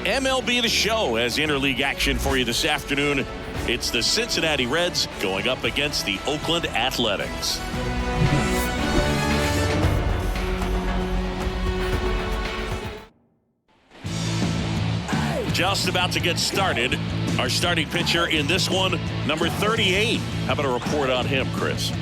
MLB The Show has interleague action for you this afternoon. It's the Cincinnati Reds going up against the Oakland Athletics. Just about to get started. Our starting pitcher in this one, number 38. How about a report on him, Chris?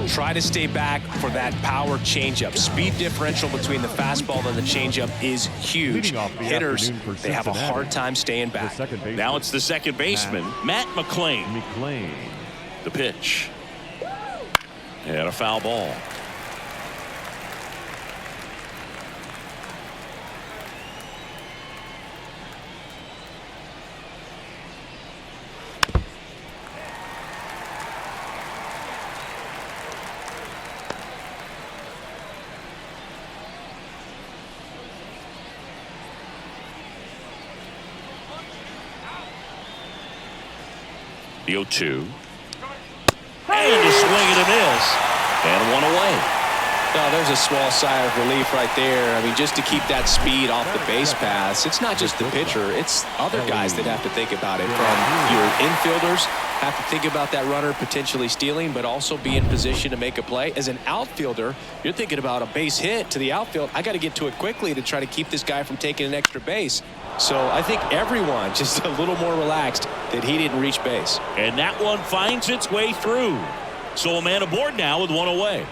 Try to stay back for that power changeup. Speed differential between the fastball and the changeup is huge. Hitters, they have a hard time staying back. Now it's the second baseman, Matt McLean. The pitch. And a foul ball. The 0-2. And a swing and a miss. And one away. Well, there's a small sigh of relief right there. I mean, just to keep that speed off the base paths. It's not just the pitcher. It's other guys that have to think about it. From your infielders have to think about that runner potentially stealing, but also be in position to make a play. As an outfielder, you're thinking about a base hit to the outfield. I got to get to it quickly to try to keep this guy from taking an extra base. So I think everyone just a little more relaxed that he didn't reach base. And that one finds its way through. So a man aboard now with one away.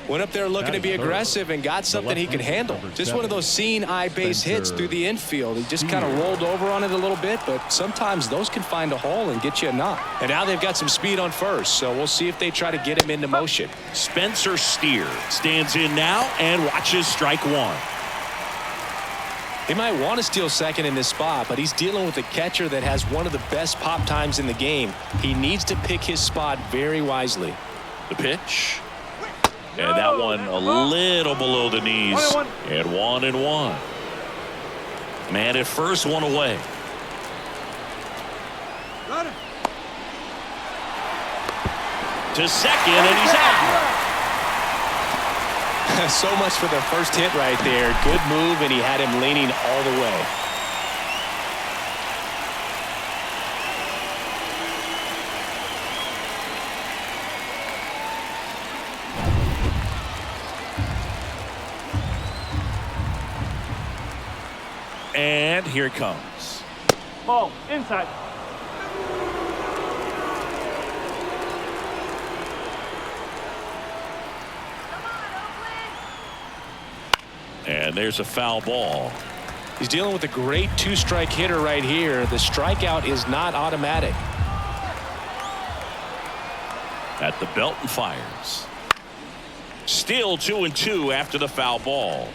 Went up there looking to be aggressive and got something he could handle. Just one of those seeing eye base hits through the infield. He just kind of rolled over on it a little bit, but sometimes those can find a hole and get you a knock. And now they've got some speed on first, so we'll see if they try to get him into motion. Spencer Steer stands in now and watches strike one. He might want to steal second in this spot, but he's dealing with a catcher that has one of the best pop times in the game. He needs to pick his spot very wisely. The pitch. And that one a little below the knees. And 1-1. Man at first, one away. To second, and he's out. So much for the first hit right there. Good move, and he had him leaning all the way. And here it comes. Ball inside. And there's a foul ball. He's dealing with a great two-strike hitter right here. The strikeout is not automatic. At the belt and fires. Still 2-2 after the foul ball.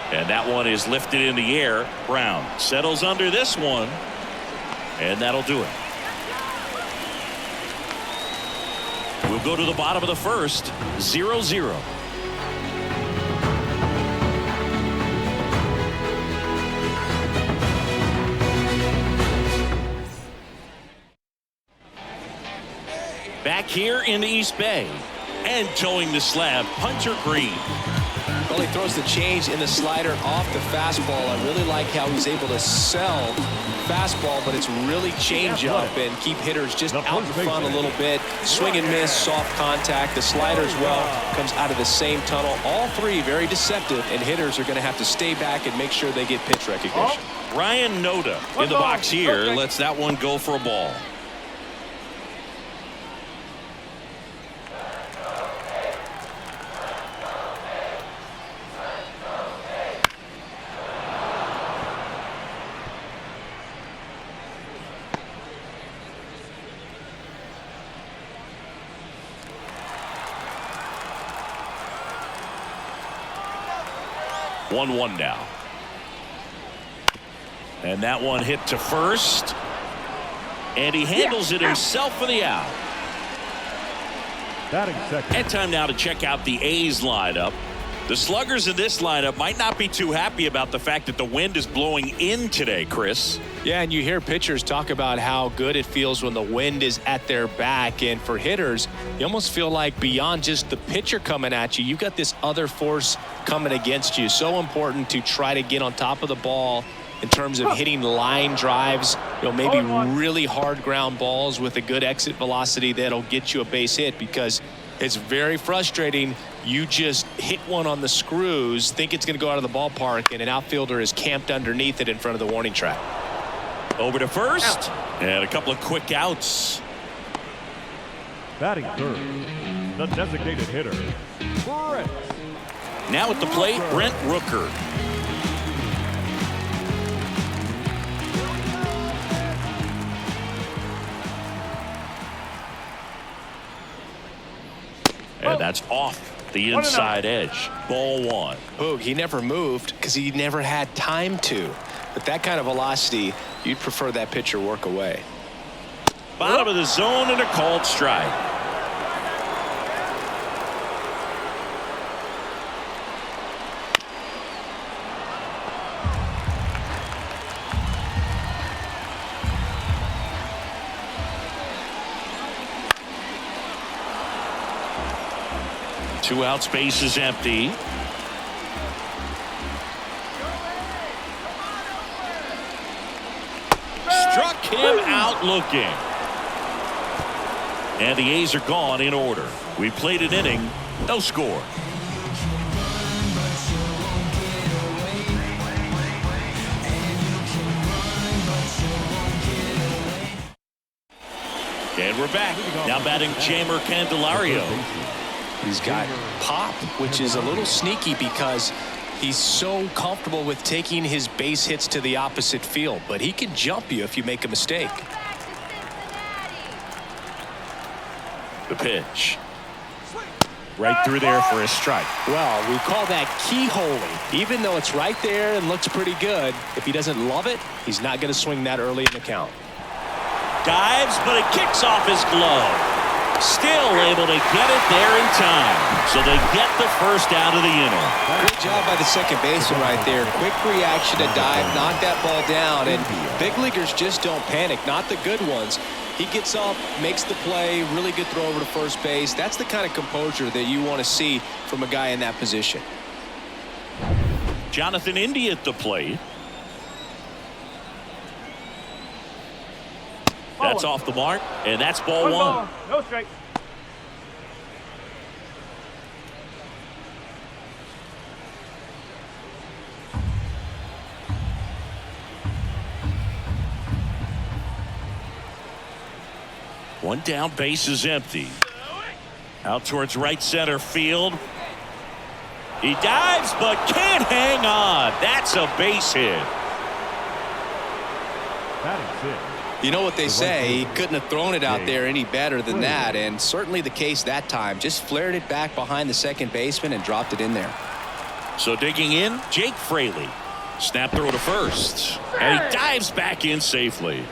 And that one is lifted in the air. Brown settles under this one. And that'll do it. We'll go to the bottom of the first. 0-0. Back here in the East Bay. And towing the slab, Hunter Green. Well, he throws the change in the slider off the fastball. I really like how he's able to sell fastball, but it's really change up and keep hitters just out in front a little bit. Swing and miss, soft contact. The slider as well comes out of the same tunnel. All three very deceptive, and hitters are going to have to stay back and make sure they get pitch recognition. Ryan Noda in the box here lets that one go for a ball. One now. And that one hit to first. And he handles it himself for the out. And time now to check out the A's lineup. The sluggers in this lineup might not be too happy about the fact that the wind is blowing in today, Chris. Yeah, and you hear pitchers talk about how good it feels when the wind is at their back. And for hitters, you almost feel like beyond just the pitcher coming at you, you've got this other force coming against you. So important to try to get on top of the ball in terms of hitting line drives, maybe really hard ground balls with a good exit velocity that'll get you a base hit, because it's very frustrating. You just hit one on the screws, think it's going to go out of the ballpark, and an outfielder is camped underneath it in front of the warning track. Over to first, and a couple of quick outs. Batting third, the designated hitter, Brent. Now at the plate, Brent Rooker. And that's off the inside edge. Ball one. Boog, he never moved because he never had time to. But that kind of velocity, you'd prefer that pitcher work away. Bottom of the zone and a called strike. Two outs, base is empty. Struck him out looking. And the A's are gone in order. We played an inning, no score. And we're back. Now batting Jeimer Candelario. He's got pop, which is a little sneaky because he's so comfortable with taking his base hits to the opposite field, but he can jump you if you make a mistake. The pitch. Right through there for a strike. Well, we call that keyholing. Even though it's right there and looks pretty good, if he doesn't love it, he's not going to swing that early in the count. Dives, but it kicks off his glove. Still able to get it there in time. So they get the first out of the inning. Great job by the second baseman right there. Quick reaction to dive, knock that ball down. And big leaguers just don't panic, not the good ones. He gets up, makes the play, really good throw over to first base. That's the kind of composure that you want to see from a guy in that position. Jonathan India at the plate. That's off the mark, and that's ball one. No strike. One down, base is empty. Out towards right center field. He dives, but can't hang on. That's a base hit. Batting six. You know what they say, he couldn't have thrown it out there any better than that, and certainly the case that time. Just flared it back behind the second baseman and dropped it in there. So digging in, Jake Fraley. Snap throw to first, and he dives back in safely.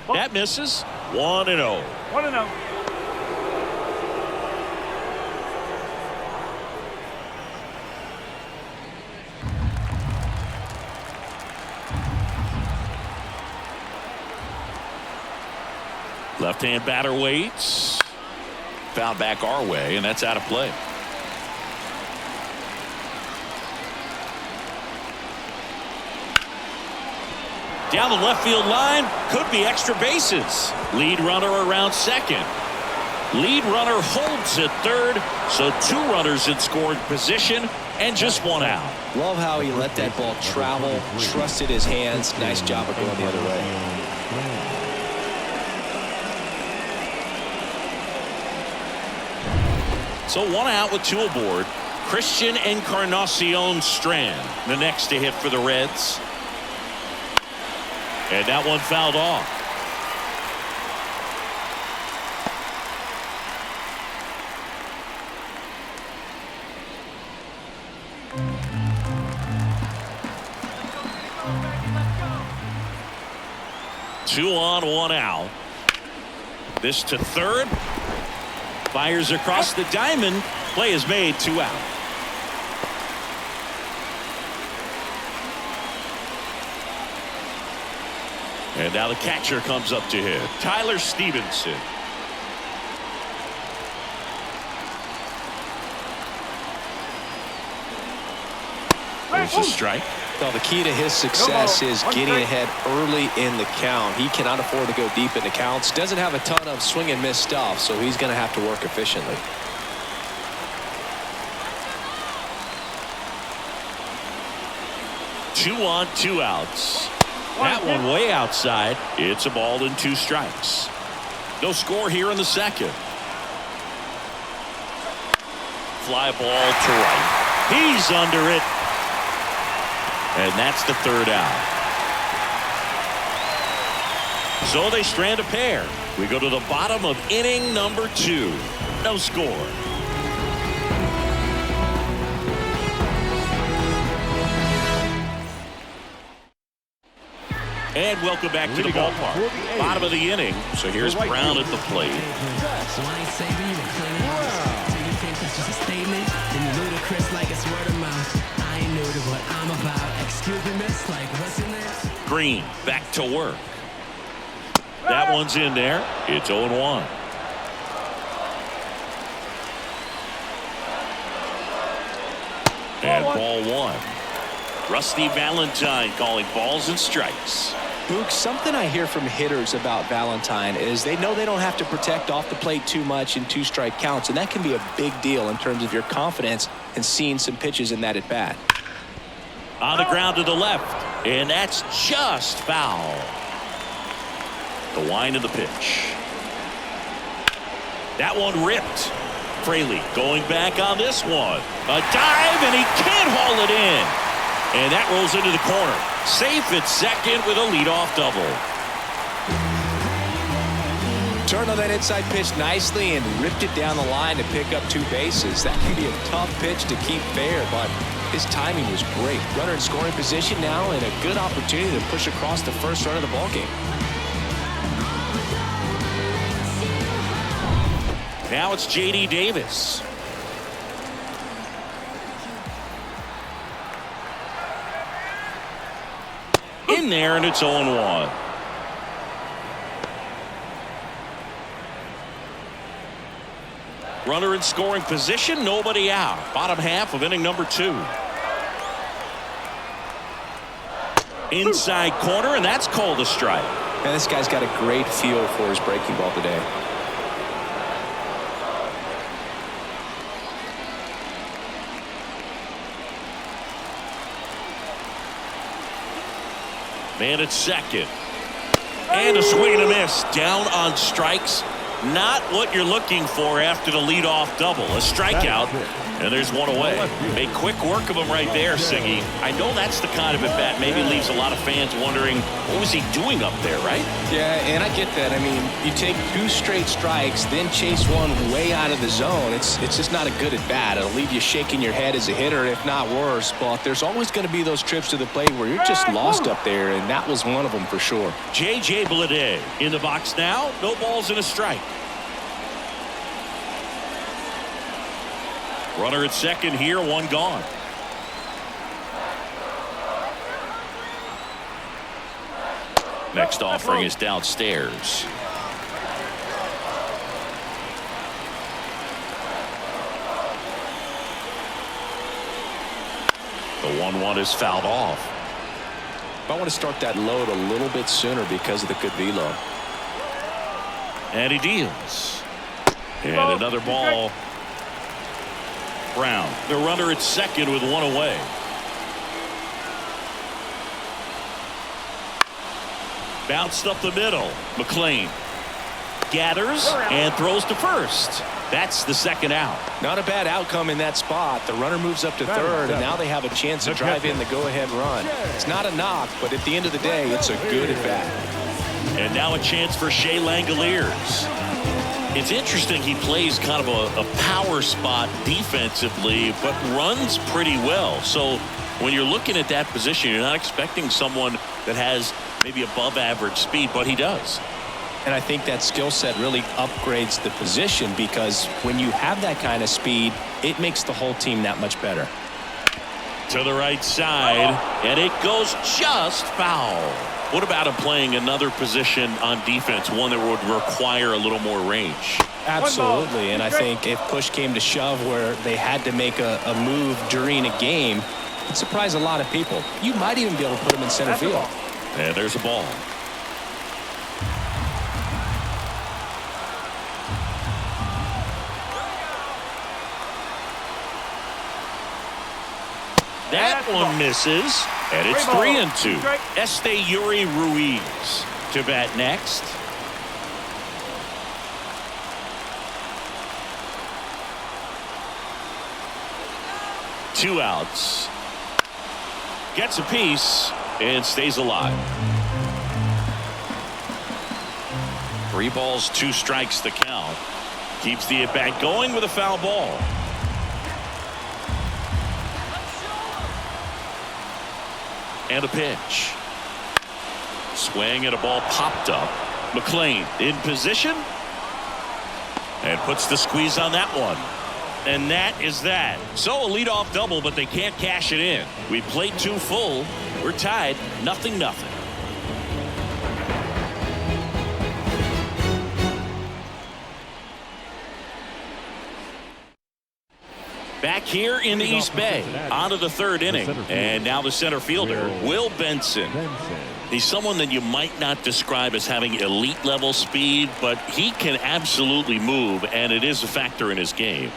That misses. 1-0. 1-0. Left-hand batter waits. Foul back our way, and that's out of play. Down the left field line, could be extra bases. Lead runner around second. Lead runner holds at third, so two runners in scoring position and just one out. Love how he let that ball travel, trusted his hands. Nice job of going the other way. So one out with two aboard. Christian Encarnacion Strand, the next to hit for the Reds. And that one fouled off. Two on, one out. This to third. Fires across the diamond. Play is made, 2 out. And now the catcher comes up to hit. Tyler Stevenson. There's a strike. Well, the key to his success is getting ahead early in the count. He cannot afford to go deep in the counts. Doesn't have a ton of swing and miss stuff, so he's going to have to work efficiently. Two on, 2 outs. That one way outside. It's a ball and 2 strikes. No score here in the second. Fly ball to right. He's under it. And that's the 3rd out. So they strand a pair. We go to the bottom of inning number 2. No score. And welcome back to the ballpark. Bottom of the inning. So here's Brown at the plate. So I ain't saving you and cleaning house. So you think that's just a statement? Then you're ludicrous like it's word of mouth. I ain't new to what I'm about. Excuse me, miss, like what's in this? Green back to work. That one's in there. It's 0-1. And ball 1. Rusty Valentine calling balls and strikes. Luke, something I hear from hitters about Valentine is they know they don't have to protect off the plate too much in 2-strike counts, and that can be a big deal in terms of your confidence and seeing some pitches in that at bat. On the ground to the left, and that's just foul. The wind of the pitch. That one ripped. Fraley going back on this one. A dive, and he can't haul it in. And that rolls into the corner. Safe at second with a leadoff double. Turned on that inside pitch nicely and ripped it down the line to pick up 2 bases. That can be a tough pitch to keep fair, but his timing was great. Runner in scoring position now and a good opportunity to push across the first run of the ballgame. Now it's J.D. Davis. In there, and it's 0-1. Runner in scoring position, nobody out. Bottom half of inning number 2. Inside corner, and that's called a strike. And this guy's got a great feel for his breaking ball today. Man at second. And a swing and a miss. Down on strikes. Not what you're looking for after the leadoff double. A strikeout. And there's one away. Made quick work of him right there, Siggy. I know that's the kind of at-bat maybe leaves a lot of fans wondering, what was he doing up there, right? Yeah, and I get that. I mean, you take 2 straight strikes, then chase one way out of the zone. It's just not a good at-bat. It'll leave you shaking your head as a hitter, if not worse. But there's always going to be those trips to the plate where you're just lost up there, and that was one of them for sure. J.J. Bleday in the box now. No balls and a strike. Runner at second here, 1 gone. Next offering is downstairs. The 1-1 is fouled off. I want to start that load a little bit sooner because of the good velo. And he deals. And another ball. Brown, the runner at second with 1 away. Bounced up the middle. McLean gathers and throws to first. That's the 2nd out. Not a bad outcome in that spot. The runner moves up to third, and now they have a chance to drive in the go-ahead run. It's not a knock, but at the end of the day, it's a good at-bat. And now a chance for Shea Langoliers. It's interesting he plays kind of a power spot defensively, but runs pretty well. So when you're looking at that position, you're not expecting someone that has maybe above average speed, but he does. And I think that skill set really upgrades the position, because when you have that kind of speed, it makes the whole team that much better. To the right side, and it goes just foul. What about him playing another position on defense, one that would require a little more range? Absolutely, and I think if push came to shove where they had to make a move during a game, it'd surprise a lot of people. You might even be able to put him in center field. And there's a ball. That one misses, and it's 3-2. Yuri Ruiz to bat next. Two outs. Gets a piece and stays alive. 3 balls, 2 strikes the count. Keeps the at-bat going with a foul ball. And a pitch. Swing and a ball popped up. McLean in position. And puts the squeeze on that one. And that is that. So a leadoff double, but they can't cash it in. We played 2 full. We're tied 0-0. Back here in the East Bay, on to the 3rd inning, and now the center fielder, Will Benson. He's someone that you might not describe as having elite level speed, but he can absolutely move, and it is a factor in his game.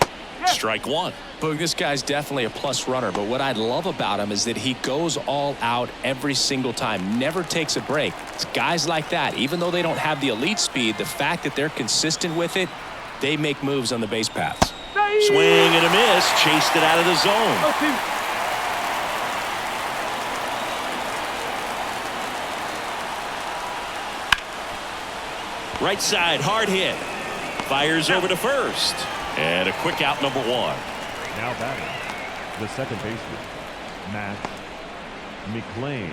Strike 1. Boog, this guy's definitely a plus runner, but what I love about him is that he goes all out every single time, never takes a break. It's guys like that, even though they don't have the elite speed, the fact that they're consistent with it, they make moves on the base paths. Swing and a miss, chased it out of the zone. Right side, hard hit. Fires over to first. And a quick out, number 1. Now batting, the second baseman, Matt McLean.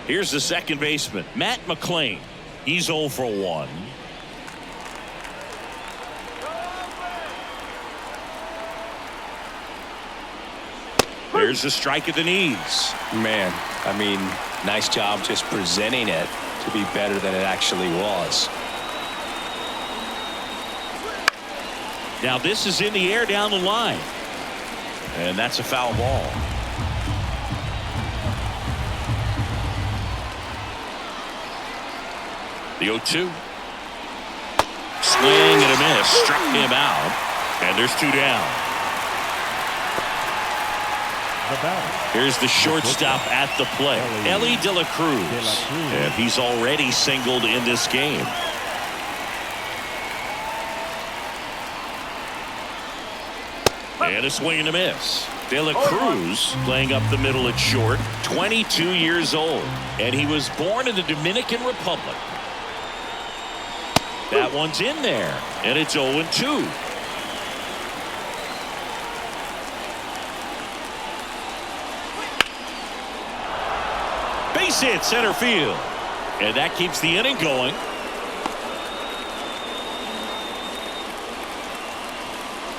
Here's the second baseman, Matt McLean. He's 0 for 1. There's a strike at the knees. Man, I mean, nice job just presenting it to be better than it actually was. Now this is in the air down the line. And that's a foul ball. The 0-2. Swing and a miss. Struck him out. And there's 2 down. Here's the shortstop at the plate, Ellie De La Cruz. And he's already singled in this game. And a swing and a miss. De La Cruz playing up the middle at short, 22 years old. And he was born in the Dominican Republic. That one's in there. And it's 0-2. Base hit center field. And that keeps the inning going.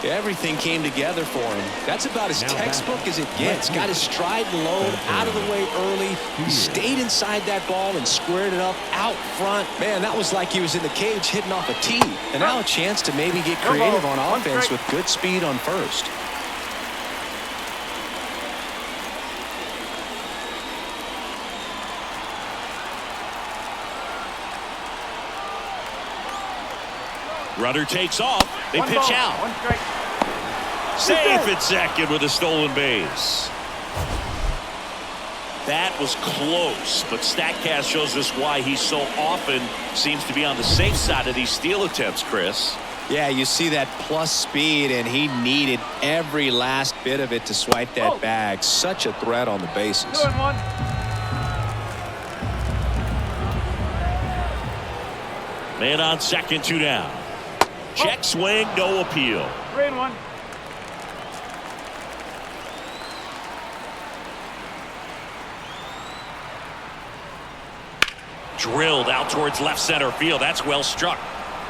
Everything came together for him. That's about as textbook as it gets. Got his stride low, out of the way early. He stayed inside that ball and squared it up out front. Man, that was like he was in the cage hitting off a tee. And now a chance to maybe get creative on offense with good speed on first. Runner takes off. They pitch out. Safe at second with a stolen base. That was close, but StatCast shows us why he so often seems to be on the safe side of these steal attempts, Chris. Yeah, you see that plus speed, and he needed every last bit of it to swipe that bag. Such a threat on the bases. Man on second, 2 down. Check swing, no appeal. 3-1. Drilled out towards left center field. That's well struck.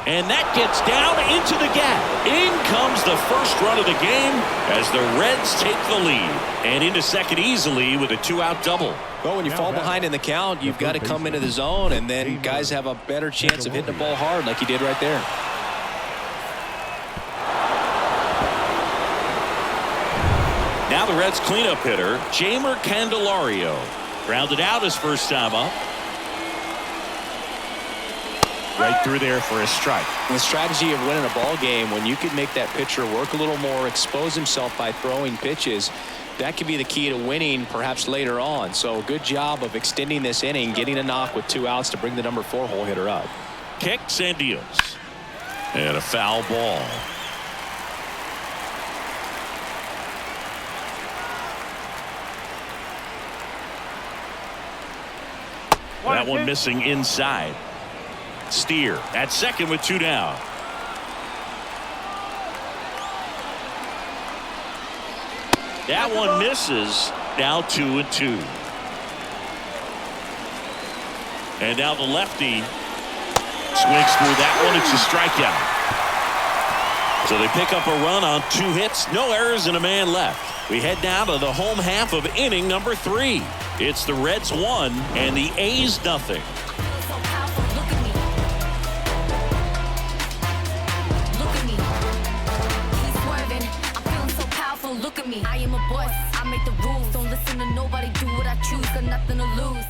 And that gets down into the gap. In comes the first run of the game as the Reds take the lead. And into second easily with a 2-out double. Well, when you fall behind in the count, you've got to come into the zone, and then guys have a better chance of hitting the ball hard like he did right there. Now the Reds cleanup hitter, Jeimer Candelario. Grounded out his first time up. Right through there for a strike. The strategy of winning a ball game, when you can make that pitcher work a little more, expose himself by throwing pitches, that could be the key to winning perhaps later on. So good job of extending this inning, getting a knock with 2 outs to bring the number 4 hole hitter up. Kicks and deals. And a foul ball. That one missing inside. Steer at second with 2 down. That one misses. Now 2-2. And now the lefty swings through that one. It's a strikeout. So they pick up a run on 2 hits, no errors, and a man left. We head now to the home half of inning number 3. It's the Reds 1 and the A's nothing. Look at me, I am a boss. I make the rules. Don't listen to nobody. Do what I choose. Got nothing to lose.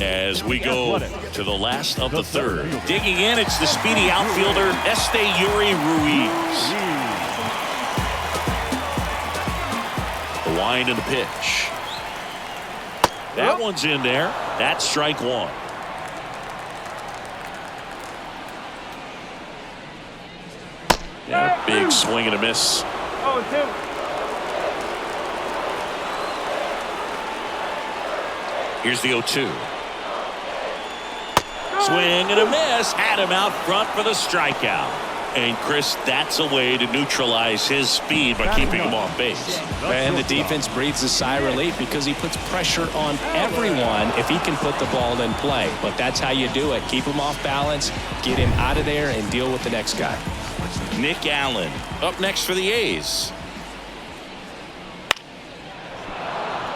As we go to the last of the third. Digging in, it's the speedy outfielder, Esteury Ruiz. The wind and the pitch. That one's in there. That's strike 1. Yeah, big swing and a miss. 0-2. Here's the 0-2. Swing and a miss. Had him out front for the strikeout. And Chris, that's a way to neutralize his speed by keeping him off base. And the defense breathes a sigh of relief because he puts pressure on everyone if he can put the ball in play. But that's how you do it. Keep him off balance, get him out of there, and deal with the next guy. Nick Allen up next for the A's.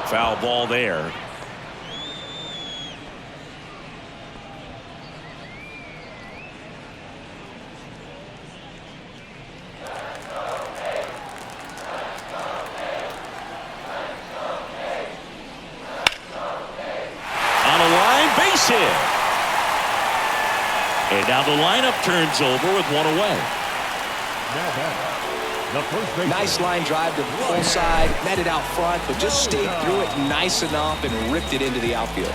Foul ball there. On a line, base hit. And now the lineup turns over with 1 away. Nice line drive to the full side, met it out front, but just stayed through it nice enough and ripped it into the outfield.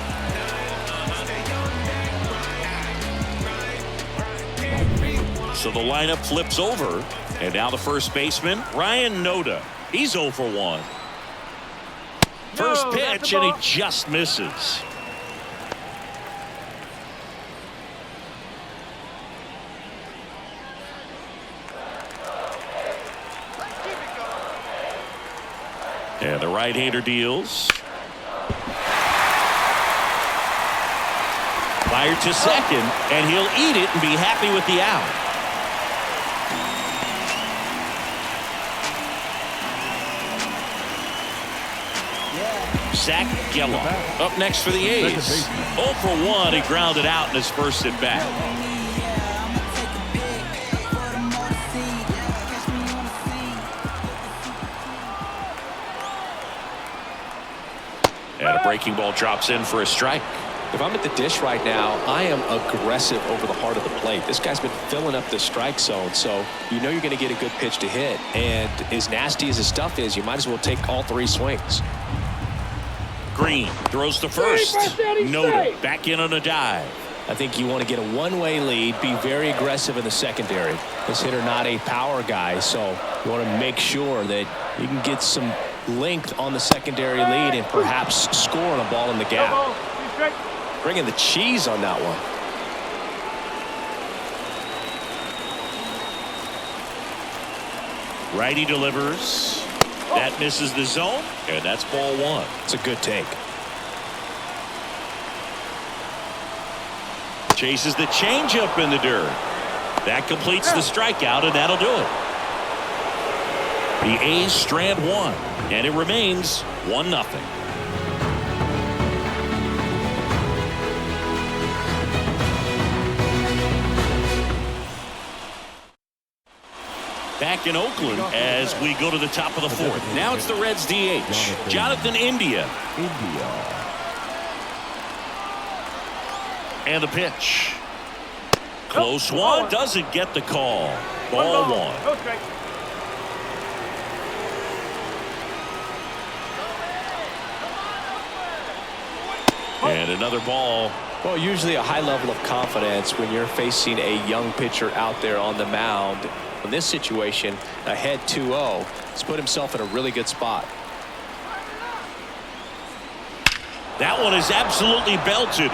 So the lineup flips over, and now the first baseman, Ryan Noda. He's 0 for 1. First pitch, and he just misses. And the right-hander deals. Fired to second, and he'll eat it and be happy with the out. Zach Gallo up next for the A's. 0 for 1, he grounded out in his first at bat. And a breaking ball drops in for a strike. If I'm at the dish right now, I am aggressive over the heart of the plate. This guy's been filling up the strike zone, so you know you're going to get a good pitch to hit. And as nasty as his stuff is, you might as well take all 3 swings. Green throws to first. Noda back in on a dive. I think you want to get a one-way lead, be very aggressive in the secondary. This hitter not a power guy, so you want to make sure that you can get some length on the secondary lead and perhaps score on a ball in the gap. Bringing the cheese on that one. Righty delivers. That misses the zone, and that's ball 1. It's a good take. Chases the changeup in the dirt. That completes the strikeout, and that'll do it. The A's strand one, and it remains 1-0. Back in Oakland as we go to the top of the fourth. Now it's the Reds DH, Jonathan India. And the pitch. Close one, doesn't get the call. Ball one. And another ball. Well, usually a high level of confidence when you're facing a young pitcher out there on the mound. In this situation, ahead 2-0, he's put himself in a really good spot. That one is absolutely belted.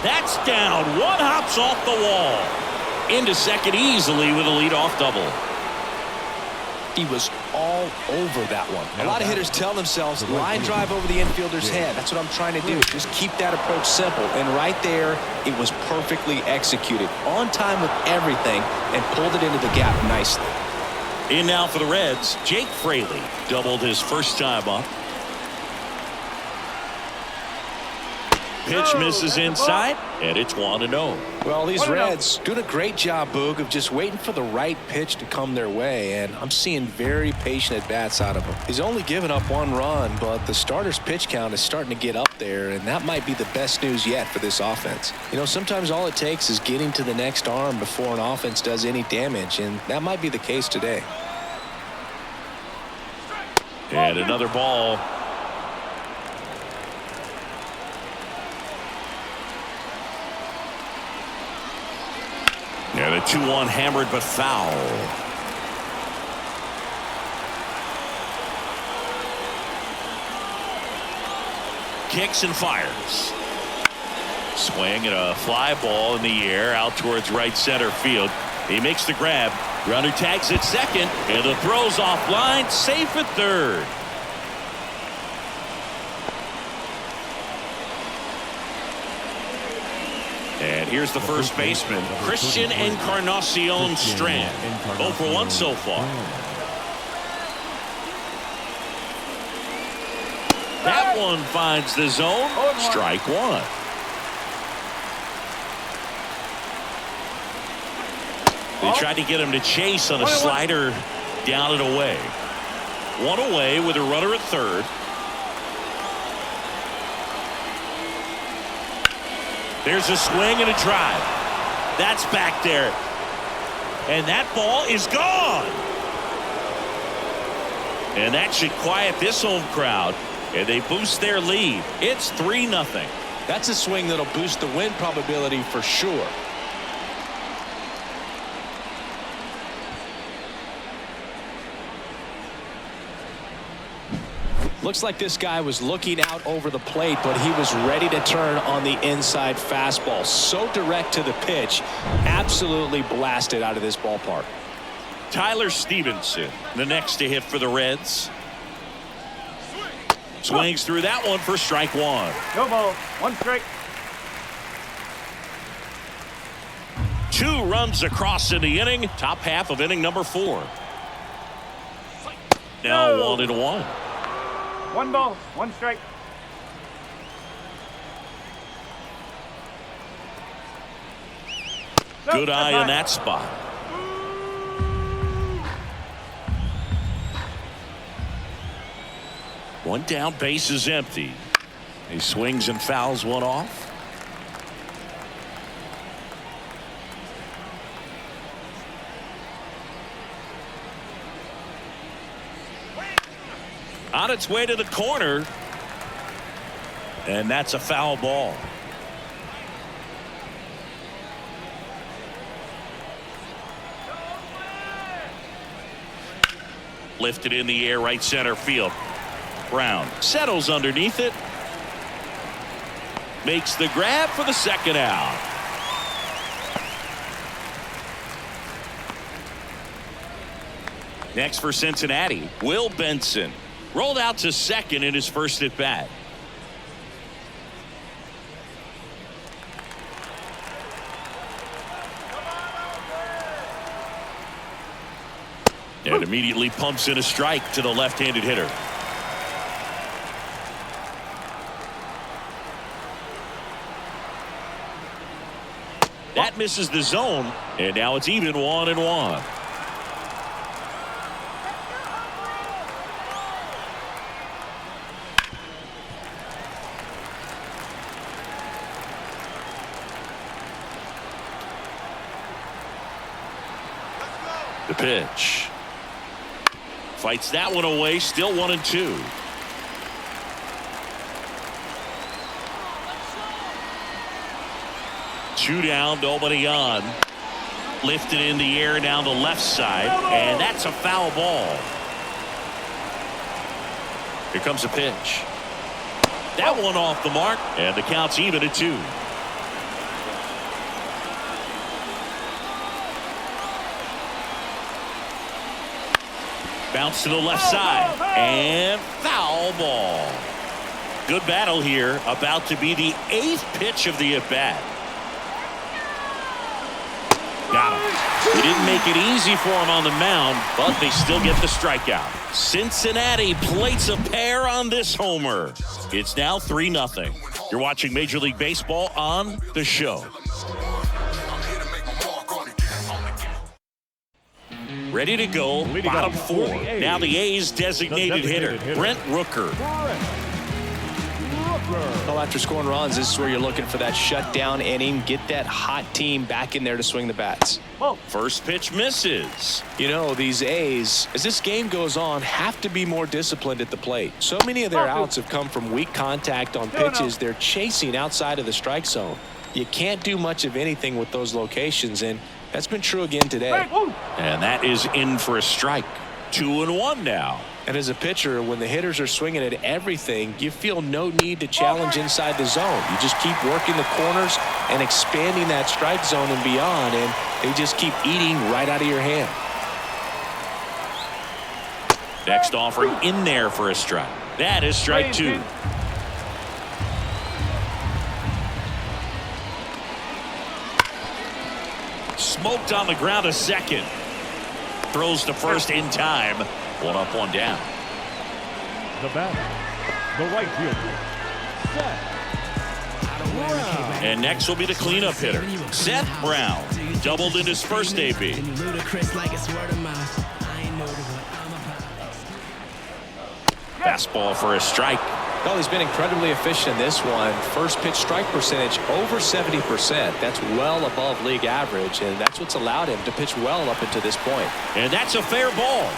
That's down. One hops off the wall. Into second easily with a leadoff double. He was all over that one. A lot of hitters tell themselves, line drive over the infielder's head. That's what I'm trying to do. Just keep that approach simple. And right there, it was perfectly executed. On time with everything and pulled it into the gap nicely. In now for the Reds, Jake Fraley doubled his first time up. Pitch misses inside, and it's 1-0. Well, these Reds doing a great job, Boog, of just waiting for the right pitch to come their way, and I'm seeing very patient at-bats out of him. He's only given up 1 run, but the starter's pitch count is starting to get up there, and that might be the best news yet for this offense. You know, sometimes all it takes is getting to the next arm before an offense does any damage, and that might be the case today. And another ball. And a 2-1 hammered but foul. Kicks and fires. Swing and a fly ball in the air out towards right center field. He makes the grab. Runner tags at second, and the throw's offline. Safe at third. And here's the first baseman, Christian Encarnacion Strand. 0 for 1 so far. That one finds the zone. Strike one. They tried to get him to chase on a slider down and away. One away with a runner at third. There's a swing and a drive. That's back there. And that ball is gone. And that should quiet this home crowd. And they boost their lead. It's 3-0. That's a swing that'll boost the win probability for sure. Looks like this guy was looking out over the plate, but he was ready to turn on the inside fastball. So direct to the pitch. Absolutely blasted out of this ballpark. Tyler Stevenson, the next to hit for the Reds. Swings through that one for strike one. No ball. 1 strike. 2 runs across in the inning. Top half of inning number 4. Now 1-1. 1 ball. 1 strike. Good eye in that spot. One down, base is empty. He swings and fouls one off. On its way to the corner. And that's a foul ball. Lifted in the air, right center field. Brown settles underneath it. Makes the grab for the second out. Next for Cincinnati, Will Benson. Rolled out to second in his first at bat. And immediately pumps in a strike to the left-handed hitter. That misses the zone, and now it's even 1-1. The pitch. Fights that one away, still 1-2. Two down, nobody on. Lifted in the air down the left side, and that's a foul ball. Here comes a pitch. That one off the mark, and the count's even at 2. Bounce to the left side, and foul ball. Good battle here, about to be the 8th pitch of the at-bat. Got him. He didn't make it easy for him on the mound, but they still get the strikeout. Cincinnati plates a pair on this homer. It's now 3-0. You're watching Major League Baseball on The Show. Ready to go, bottom 4. Now the A's designated hitter, Brent Rooker. Well, after scoring runs, this is where you're looking for that shutdown inning. Get that hot team back in there to swing the bats. First pitch misses. You know, these A's, as this game goes on, have to be more disciplined at the plate. So many of their outs have come from weak contact on pitches they're chasing outside of the strike zone. You can't do much of anything with those locations, and that's been true again today. And that is in for a strike. 2-1 now. And as a pitcher, when the hitters are swinging at everything, you feel no need to challenge inside the zone. You just keep working the corners and expanding that strike zone and beyond, and they just keep eating right out of your hand. Next offering in there for a strike. That is strike 2. Smoked on the ground a second. Throws to first in time. 1 up, 1 down. The batter, the right fielder, Seth Brown. And next will be the cleanup hitter, Seth Brown. Doubled in his first AB. Fastball for a strike. Well, he's been incredibly efficient in this one. First pitch strike percentage over 70%. That's well above league average, and that's what's allowed him to pitch well up until this point. And that's a fair ball.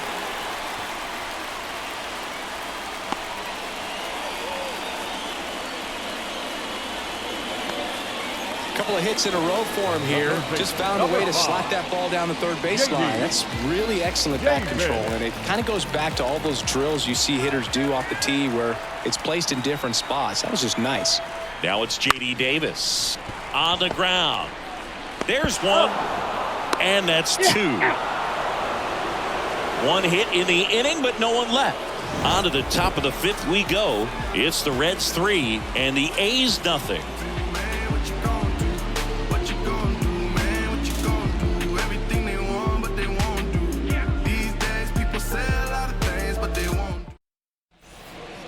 Couple of hits in a row for him here. Just found a way to slap that ball down the third baseline. That's really excellent bat control, and it kind of goes back to all those drills you see hitters do off the tee where it's placed in different spots. That was just nice. Now it's J.D. Davis on the ground. There's one, and that's 2. 1 hit in the inning, but no one left. On to the top of the 5th we go. It's the Reds 3 and the A's nothing.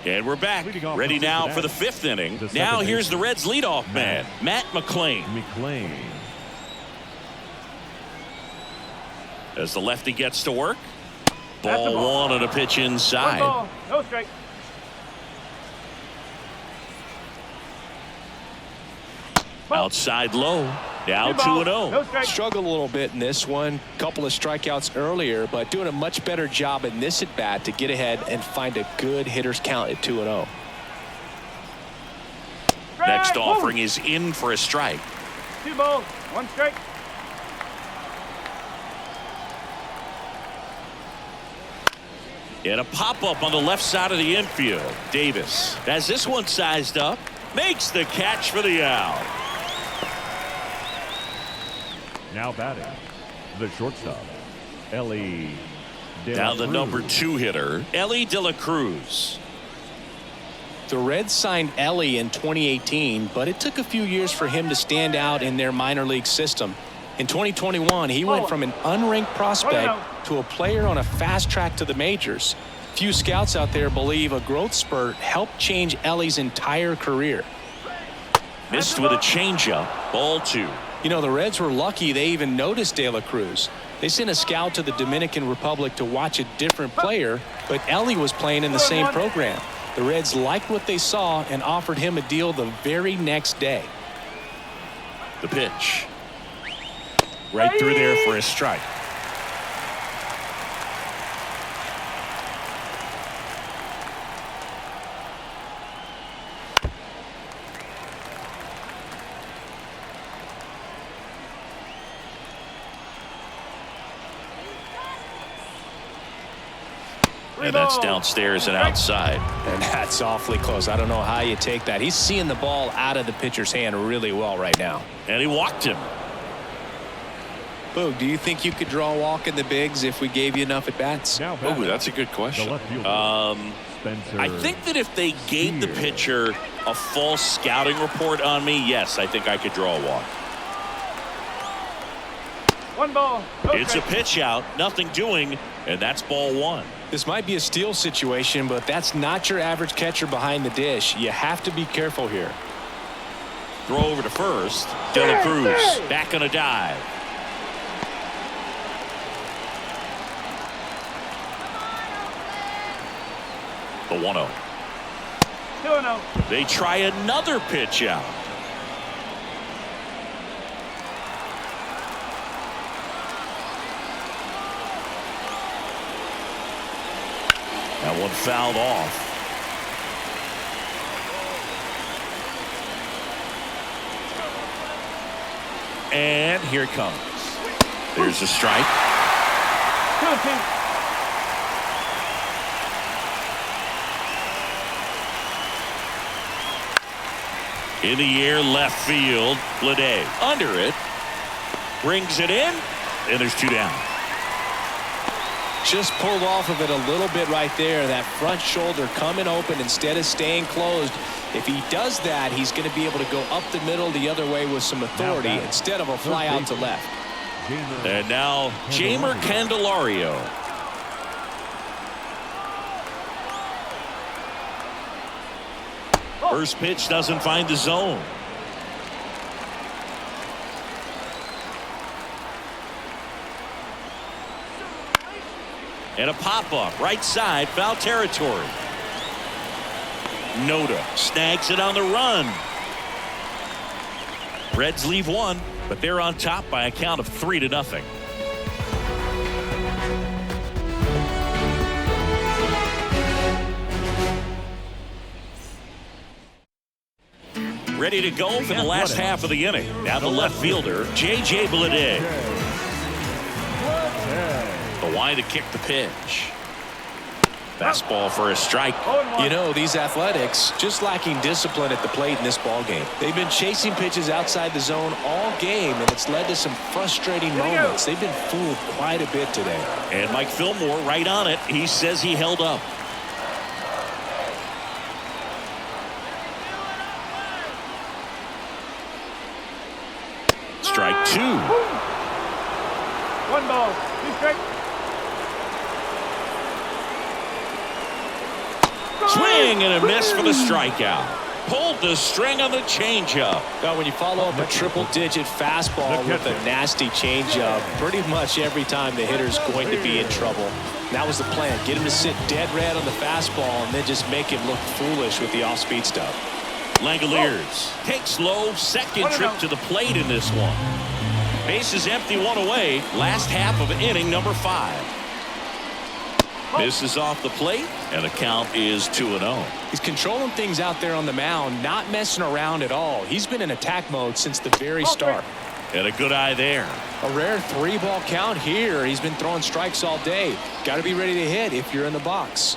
And we're back. Ready now for the 5th inning. Now here's the Reds leadoff man, Matt McClain. As the lefty gets to work. Ball 1 on a pitch inside. No strike. Outside low. Now 2-0. Struggled a little bit in this one. Couple of strikeouts earlier, but doing a much better job in this at bat to get ahead and find a good hitter's count at 2-0. Next offering is in for a strike. 2 balls, 1 strike. And a pop-up on the left side of the infield. Davis has this one sized up. Makes the catch for the out. Now batting, the shortstop, Ellie De La Now the Cruz. number 2 hitter, Ellie De La Cruz. The Reds signed Ellie in 2018, but it took a few years for him to stand out in their minor league system. In 2021, he went from an unranked prospect to a player on a fast track to the majors. Few scouts out there believe a growth spurt helped change Ellie's entire career. Missed with a changeup. Ball 2. You know, the Reds were lucky they even noticed De La Cruz. They sent a scout to the Dominican Republic to watch a different player, but Ellie was playing in the same program. The Reds liked what they saw and offered him a deal the very next day. The pitch. Right through there for a strike. And that's downstairs and outside. And that's awfully close. I don't know how you take that. He's seeing the ball out of the pitcher's hand really well right now. And he walked him. Boog, do you think you could draw a walk in the bigs if we gave you enough at-bats? Oh, that's a good question. I think that if they gave the pitcher a false scouting report on me, yes, I think I could draw a walk. 1 ball. No It's a strike. pitch out, nothing doing, and that's ball 1. This might be a steal situation, but that's not your average catcher behind the dish. You have to be careful here. Throw over to first. De La Cruz back on a dive. The 1-0. 2-0. They try another pitch out. That one fouled off. And here it comes. There's a strike. 2-2. In the air, left field. Blade under it. Brings it in. And there's 2 down. Just pulled off of it a little bit right there. That front shoulder coming open instead of staying closed. If he does that, he's going to be able to go up the middle the other way with some authority instead of a fly out to left. And now Jamer Candelario. First pitch doesn't find the zone. And a pop-up right side, foul territory. Noda snags it on the run. Reds leave 1, but they're on top by a count of 3-0. Ready to go for the last half of the inning. Now the left fielder, J.J. Blade. The line to kick the pitch. Fastball for a strike. You know, these Athletics just lacking discipline at the plate in this ball game. They've been chasing pitches outside the zone all game, and it's led to some frustrating moments. They've been fooled quite a bit today. And Mike Fillmore right on it. He says he held up. Strike 2. 1 ball. 2 strike. Swing and a miss for the strikeout. Pulled the string on the changeup. Now, when you follow up a triple-digit fastball with a nasty changeup, pretty much every time the hitter's going to be in trouble. That was the plan. Get him to sit dead red on the fastball and then just make him look foolish with the off-speed stuff. Langoliers takes low, second trip to the plate in this one. Bases empty, 1 away. Last half of inning number 5. Misses off the plate, and the count is 2-0. He's controlling things out there on the mound, not messing around at all. He's been in attack mode since the very start. And a good eye there. A rare 3-ball count here. He's been throwing strikes all day. Got to be ready to hit if you're in the box.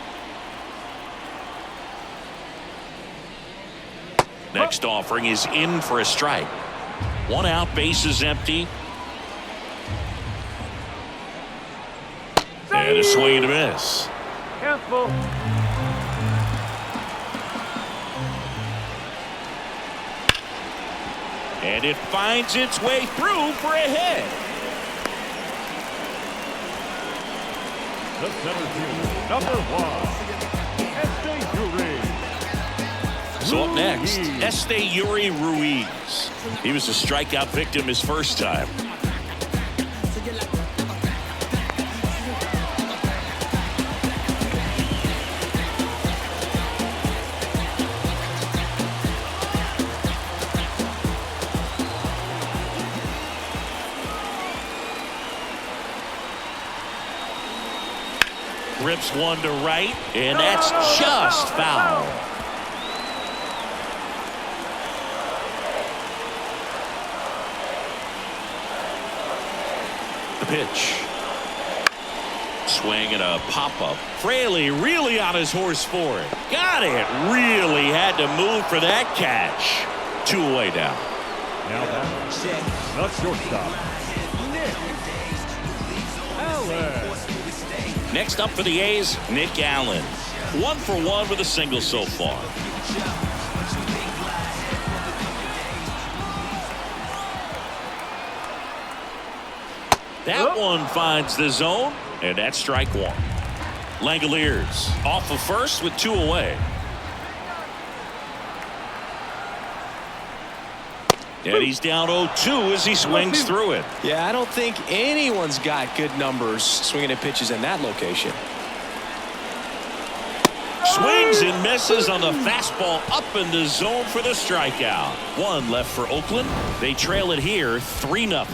Next offering is in for a strike. 1 out, bases empty. And a swing and a miss. Cancel. And it finds its way through for a hit. The center fielder, number 1, So up next, Ruiz. Yuri Ruiz. He was a strikeout victim his first time. Rips one to right, and that's just foul. The pitch. Swing and a pop-up. Fraley really on his horse for it. Got it. Really had to move for that catch. 2 away now. Now that's the shortstop, Nick Allen. Next up for the A's, Nick Allen. 1 for 1 with a single so far. That one finds the zone, and that's strike 1. Langoliers off of first with 2 away. And he's down 0-2 as he swings through it. Yeah, I don't think anyone's got good numbers swinging at pitches in that location. Swings and misses on the fastball up in the zone for the strikeout. 1 left for Oakland. They trail it here 3-0.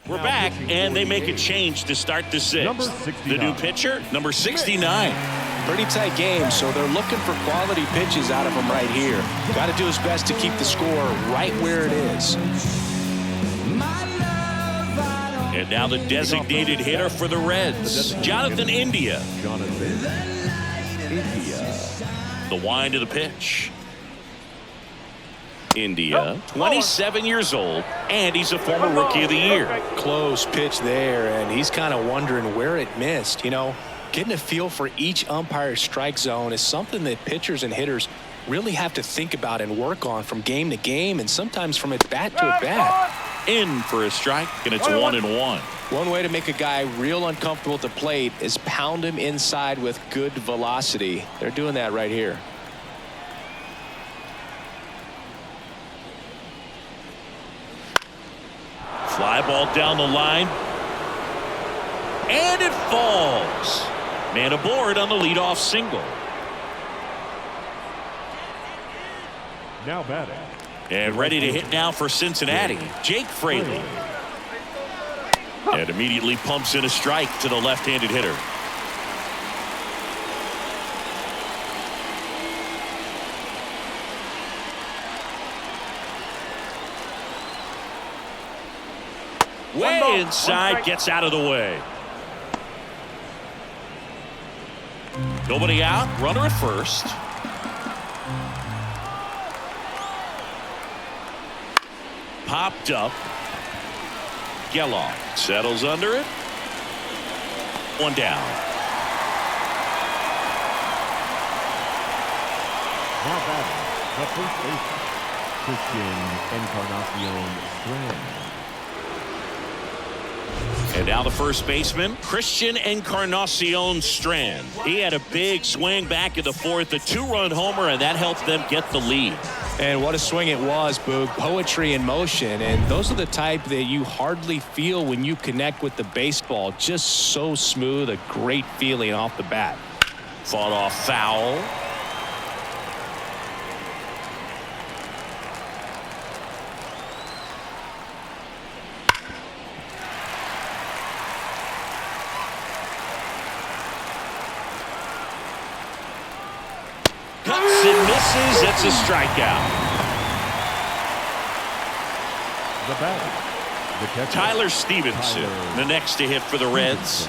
We're back, and they make a change to start the 6th. Number 69. The new pitcher, number 69. Pretty tight game, so they're looking for quality pitches out of him right here. Got to do his best to keep the score right where it is. And now the designated hitter for the Reds, Jonathan India. The wind of the pitch. India, 27 years old, and he's a former Rookie of the Year. Close pitch there, and he's kind of wondering where it missed. You know, getting a feel for each umpire's strike zone is something that pitchers and hitters really have to think about and work on from game to game, and sometimes from at bat to at bat. In for a strike, and it's 1-1. One way to make a guy real uncomfortable at the plate is pound him inside with good velocity. They're doing that right here. Fly ball down the line. And it falls. Man aboard on the leadoff single. Now batting. And ready to hit now for Cincinnati, Jake Fraley. And immediately pumps in a strike to the left-handed hitter. Way inside, gets out of the way. Nobody out, runner at first. Popped up. Geloff settles under it. 1 down. Now batting, the first baseman, Christian Encarnacion Strand. And now the first baseman, Christian Encarnacion Strand. He had a big swing back in the 4th, a 2-run homer, and that helped them get the lead. And what a swing it was, Boog. Poetry in motion. And those are the type that you hardly feel when you connect with the baseball. Just so smooth, a great feeling off the bat. Fought off foul. Cuts and misses. That's a strikeout. The batter, the catcher, Tyler Stevenson, the next to hit for the Reds.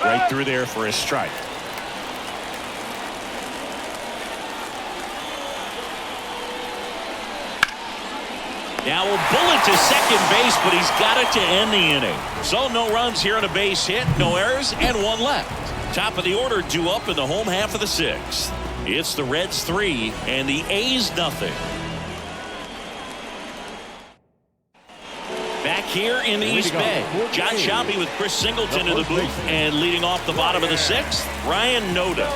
Right through there for a strike. Now a bullet to second base, but he's got it to end the inning. So no runs here on a base hit, no errors, and one left. Top of the order due up in the home half of the sixth. It's the Reds 3 and the A's nothing. Back here in the East Bay, John Sciambi with Chris Singleton in the booth, and leading off the bottom of the sixth, Ryan Noda.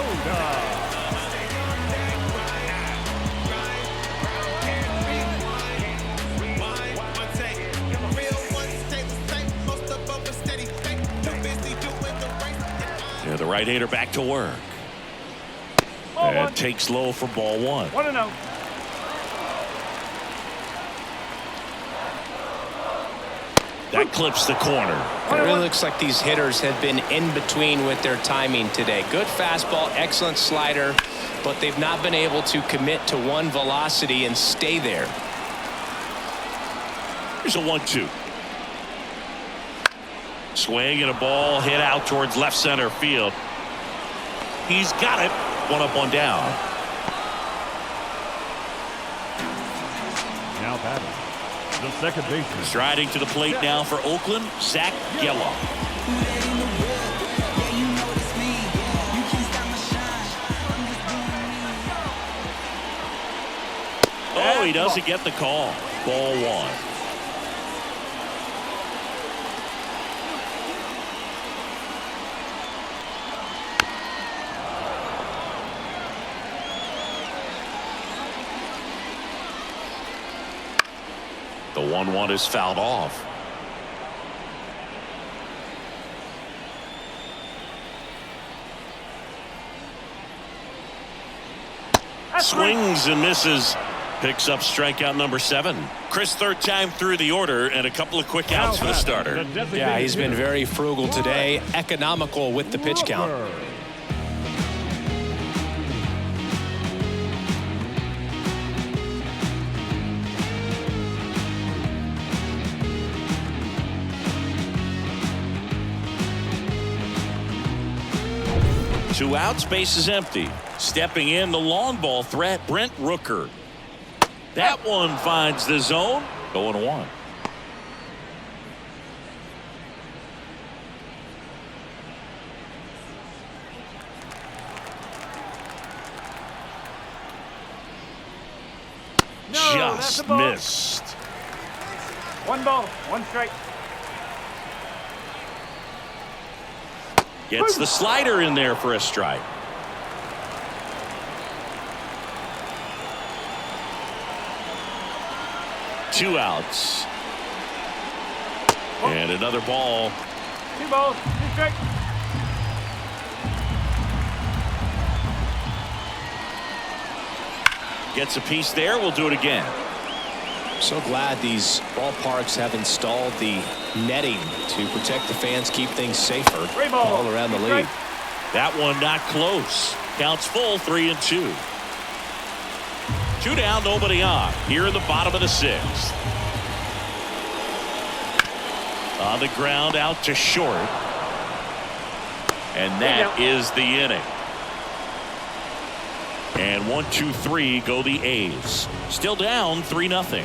Yeah, the right-hander back to work. And takes low for ball one. 1-0. That clips the corner. It really looks like these hitters have been in between with their timing today. Good fastball, excellent slider, but they've not been able to commit to one velocity and stay there. Here's a 1-2. Swing and a ball hit out towards left center field. He's got it. One up, one down. Now batting, the second baseman. Striding to the plate now for Oakland, Zach Gallo. Oh, he doesn't get the call. Ball one. The 1-1 is fouled off. Swings and misses. Picks up strikeout number 7. Chris, third time through the order, and a couple of quick outs for the starter. Yeah, he's been very frugal today, economical with the pitch count. Two outs, base is empty. Stepping in, the long ball threat, Brent Rooker. That one finds the zone. 0-1. Just missed. 1 ball, 1 strike. Gets the slider in there for a strike. Two outs. And another ball. 2 balls, 2 strikes. Gets a piece there. We'll do it again. So glad these ballparks have installed the netting to protect the fans, keep things safer all around the league. That one not close. Counts full, 3-2. 2 down, nobody on. Here in the bottom of the sixth. On the ground, out to short. And that is the inning. And 1, 2, 3 go the A's. Still down 3-0.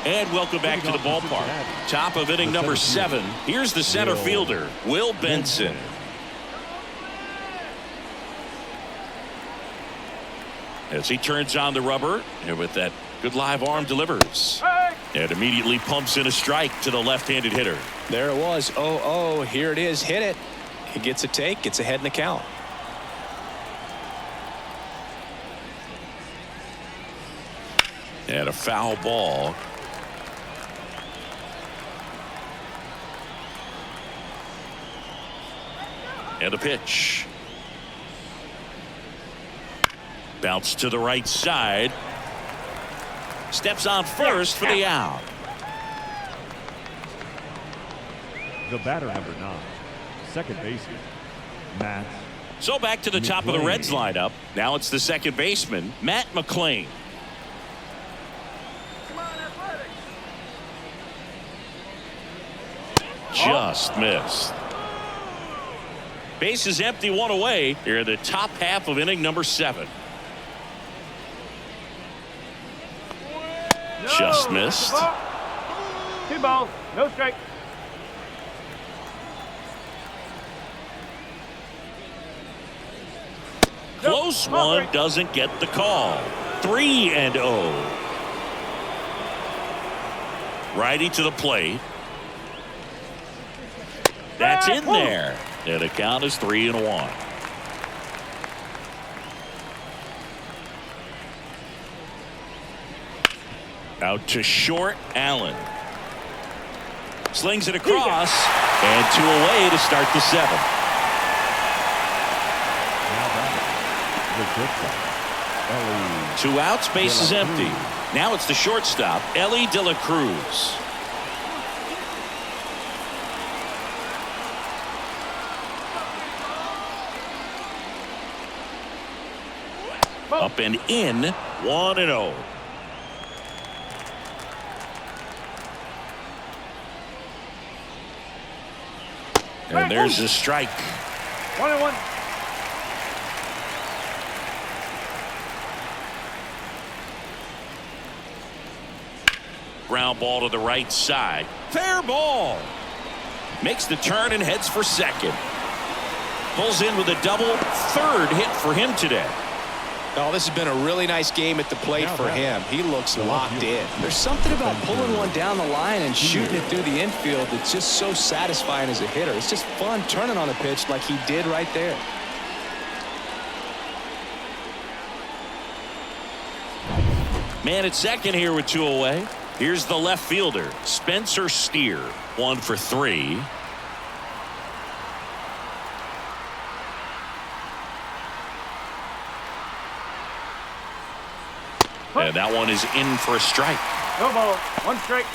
And welcome back to the ballpark. Top of inning number 7. Here's the center fielder, Will Benson. As he turns on the rubber, and with that good live arm delivers. And immediately pumps in a strike to the left-handed hitter. There it was. 0-0. Here it is. Hit it. He gets a take. Gets ahead in the count. And a foul ball. And a pitch. Bounce to the right side. Steps on first for the out. The batter number 9, second baseman, Matt. So back to the top of the Reds lineup. Now it's the second baseman, Matt McLain. Just missed. Base is empty, one away here in the top half of inning number 7. Just missed. 2 balls, no strike. Close one, doesn't get the call. 3-0. Righty to the plate. That's in there. And the count is 3-1. Out to short, Allen. Slings it across, and 2 away to start the 7th. The shortstop, Ellie. 2 outs, base is empty. Now it's the shortstop, Ellie De La Cruz. Up and in, 1-0. And there's a strike. 1-1. Ground ball to the right side. Fair ball. Makes the turn and heads for second. Pulls in with a double. 3rd hit for him today. Oh, this has been a really nice game at the plate for him. He looks locked in. There's something about pulling one down the line and shooting it through the infield that's just so satisfying as a hitter. It's just fun turning on a pitch like he did right there. Man at second here with 2 away. Here's the left fielder, Spencer Steer. 1 for 3. And that one is in for a strike. No ball, 1 strike.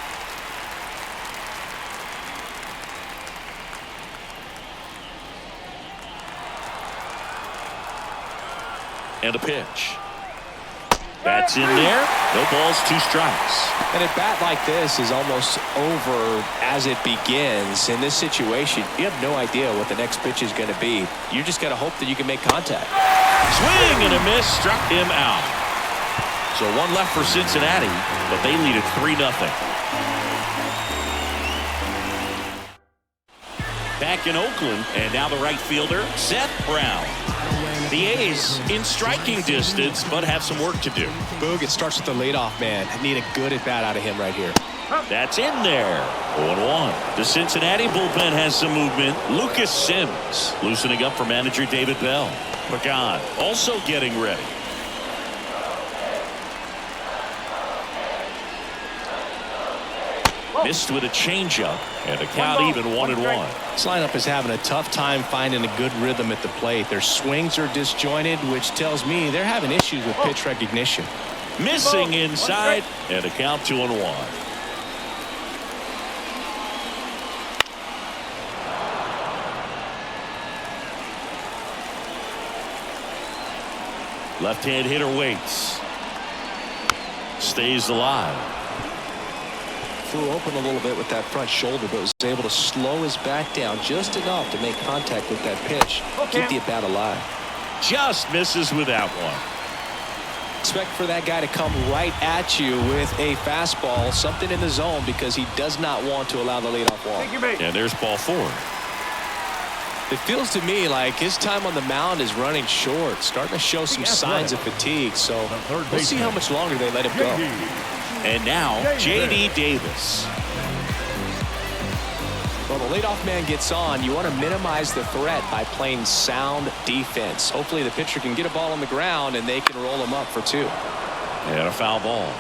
And a pitch. That's in there. No balls, 2 strikes. And a bat like this is almost over as it begins. In this situation, you have no idea what the next pitch is going to be. You just got to hope that you can make contact. Swing and a miss, struck him out. So 1 left for Cincinnati, but they lead it 3-0. Back in Oakland, and now the right fielder, Seth Brown. The A's in striking distance, but have some work to do. Boog, it starts with the leadoff man. I need a good at-bat out of him right here. That's in there. 0-1. The Cincinnati bullpen has some movement. Lucas Sims loosening up for manager David Bell. Pagan also getting ready. Missed with a changeup, and the count even 1-1. This lineup is having a tough time finding a good rhythm at the plate. Their swings are disjointed, which tells me they're having issues with pitch recognition. Missing inside, and the count 2-1. Left-hand hitter waits. Stays alive. Flew open a little bit with that front shoulder, but was able to slow his back down just enough to make contact with that pitch. Keep the at-bat alive. Just misses with that one. Expect for that guy to come right at you with a fastball, something in the zone, because he does not want to allow the leadoff walk. And there's ball 4. It feels to me like his time on the mound is running short, starting to show some signs of fatigue. So we'll see how much longer they let him go. And now J.D. Davis. Well, the leadoff man gets on. You want to minimize the threat by playing sound defense. Hopefully the pitcher can get a ball on the ground and they can roll him up for 2. And a foul ball.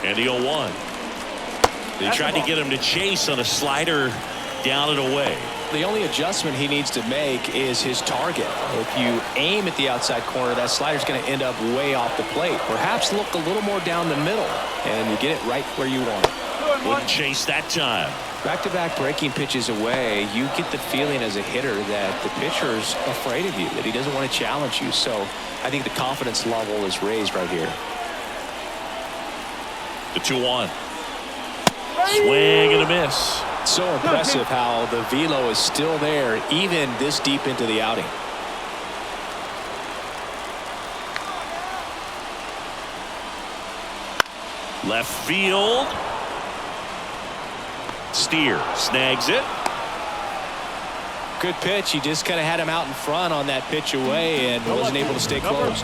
And the 0-1. They tried to get him to chase on a slider down and away. The only adjustment he needs to make is his target. If you aim at the outside corner, that slider's going to end up way off the plate. Perhaps look a little more down the middle, and you get it right where you want it. Wouldn't chase that time. Back-to-back breaking pitches away, you get the feeling as a hitter that the pitcher's afraid of you, that he doesn't want to challenge you. So I think the confidence level is raised right here. The 2-1. Swing and a miss. So impressive how the velo is still there even this deep into the outing. Left field. Steer snags it. Good pitch. He just kind of had him out in front on that pitch away and wasn't able to stay close.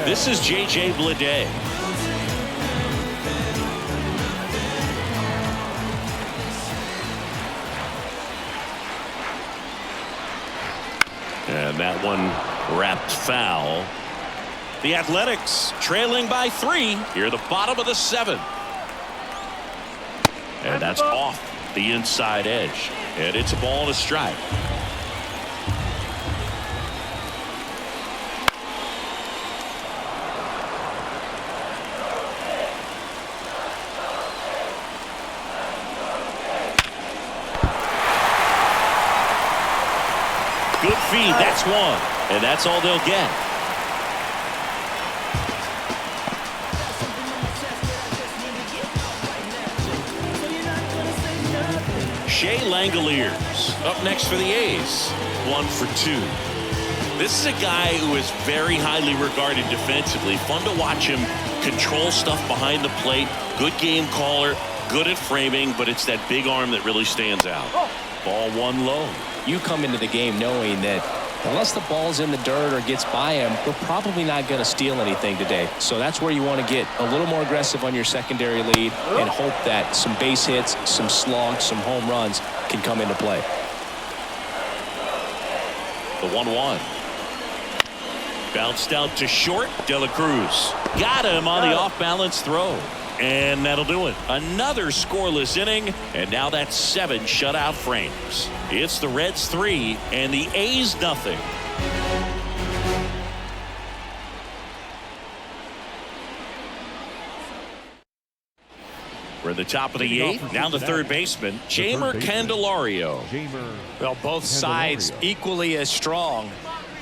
This is J.J. Bleday. And that one wrapped foul. The Athletics trailing by 3 here at the bottom of the 7th. And that's off the inside edge. And it's a ball and a strike. Good feed. That's one. And that's all they'll get. Shea Langoliers up next for the A's. 1 for 2. This is a guy who is very highly regarded defensively. Fun to watch him control stuff behind the plate. Good game caller. Good at framing. But it's that big arm that really stands out. Ball 1 low. You come into the game knowing that unless the ball's in the dirt or gets by him, we're probably not going to steal anything today. So that's where you want to get a little more aggressive on your secondary lead and hope that some base hits, some slugs, some home runs can come into play. The 1-1. Bounced out to short. De La Cruz got him on the off-balance throw. And that'll do it. Another scoreless inning, and now that's 7 shutout frames. It's the Reds 3 and the A's nothing. We're at the top of the 8th. Now the third baseman, Jamer Candelario. Well, both sides equally as strong.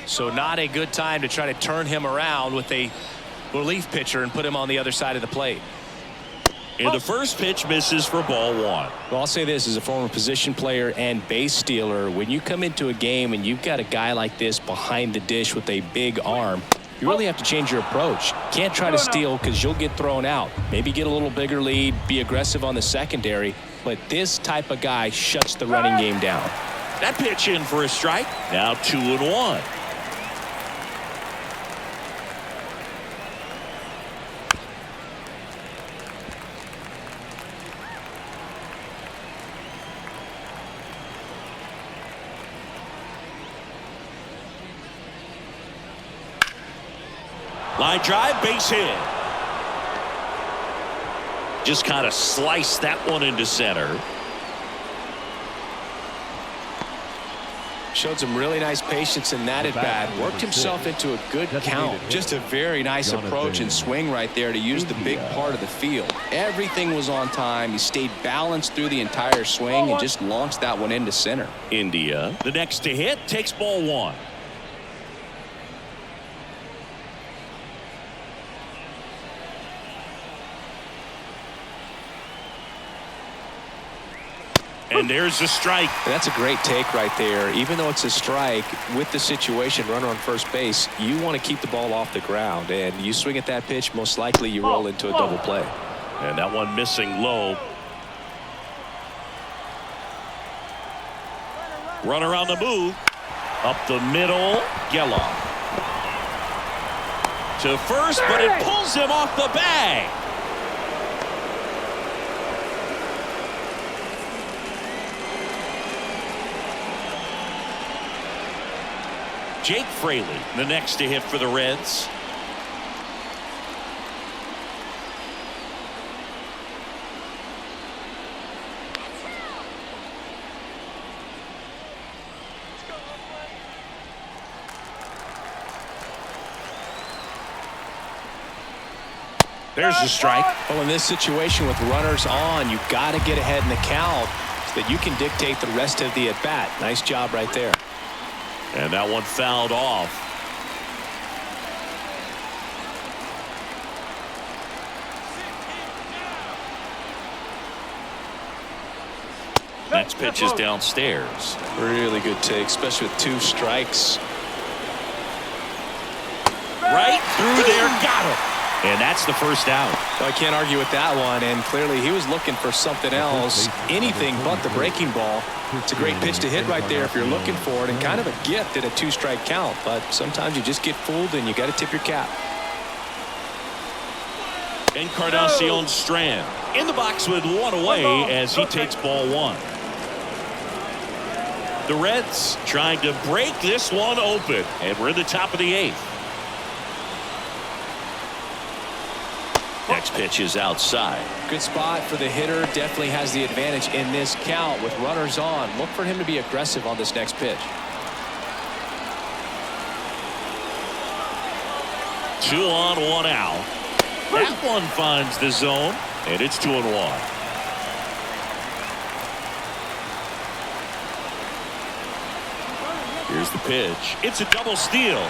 So not a good time to try to turn him around with a relief pitcher and put him on the other side of the plate. And the first pitch misses for ball 1. Well, I'll say this as a former position player and base stealer. When you come into a game and you've got a guy like this behind the dish with a big arm, you really have to change your approach. Can't try to steal because you'll get thrown out. Maybe get a little bigger lead, be aggressive on the secondary. But this type of guy shuts the running game down. That pitch in for a strike. Now 2-1. Line drive, base hit. Just kind of sliced that one into center. Showed some really nice patience in that at bat. Worked himself into a good count. Just a very nice approach and swing right there to use the big part of the field. Everything was on time. He stayed balanced through the entire swing and just launched that one into center. India, the next to hit, takes ball 1. And there's a strike. That's a great take right there. Even though it's a strike, with the situation, runner on first base, you want to keep the ball off the ground. And you swing at that pitch, most likely you roll into a double play. And that one missing low. Runner on the move. Up the middle. Geloff. To first, but it pulls him off the bag. Jake Fraley, the next to hit for the Reds. There's the strike. Well, in this situation with runners on, you've got to get ahead in the count so that you can dictate the rest of the at-bat. Nice job right there. And that one fouled off. Next pitch is downstairs. Really good take, especially with 2 strikes. Right through there, got him. And that's the first out. Well, I can't argue with that one, and clearly he was looking for something else, anything but the breaking ball. It's a great pitch to hit right there if you're looking for it, and kind of a gift at a 2-strike count, but sometimes you just get fooled and you got to tip your cap. Encarnacion Strand in the box with 1 away as he takes ball 1. The Reds trying to break this one open, and we're in the top of the 8th. Next pitch is outside. Good spot for the hitter. Definitely has the advantage in this count with runners on. Look for him to be aggressive on this next pitch. 2 on, 1 out. That one finds the zone, and it's 2-1. Here's the pitch. It's a double steal.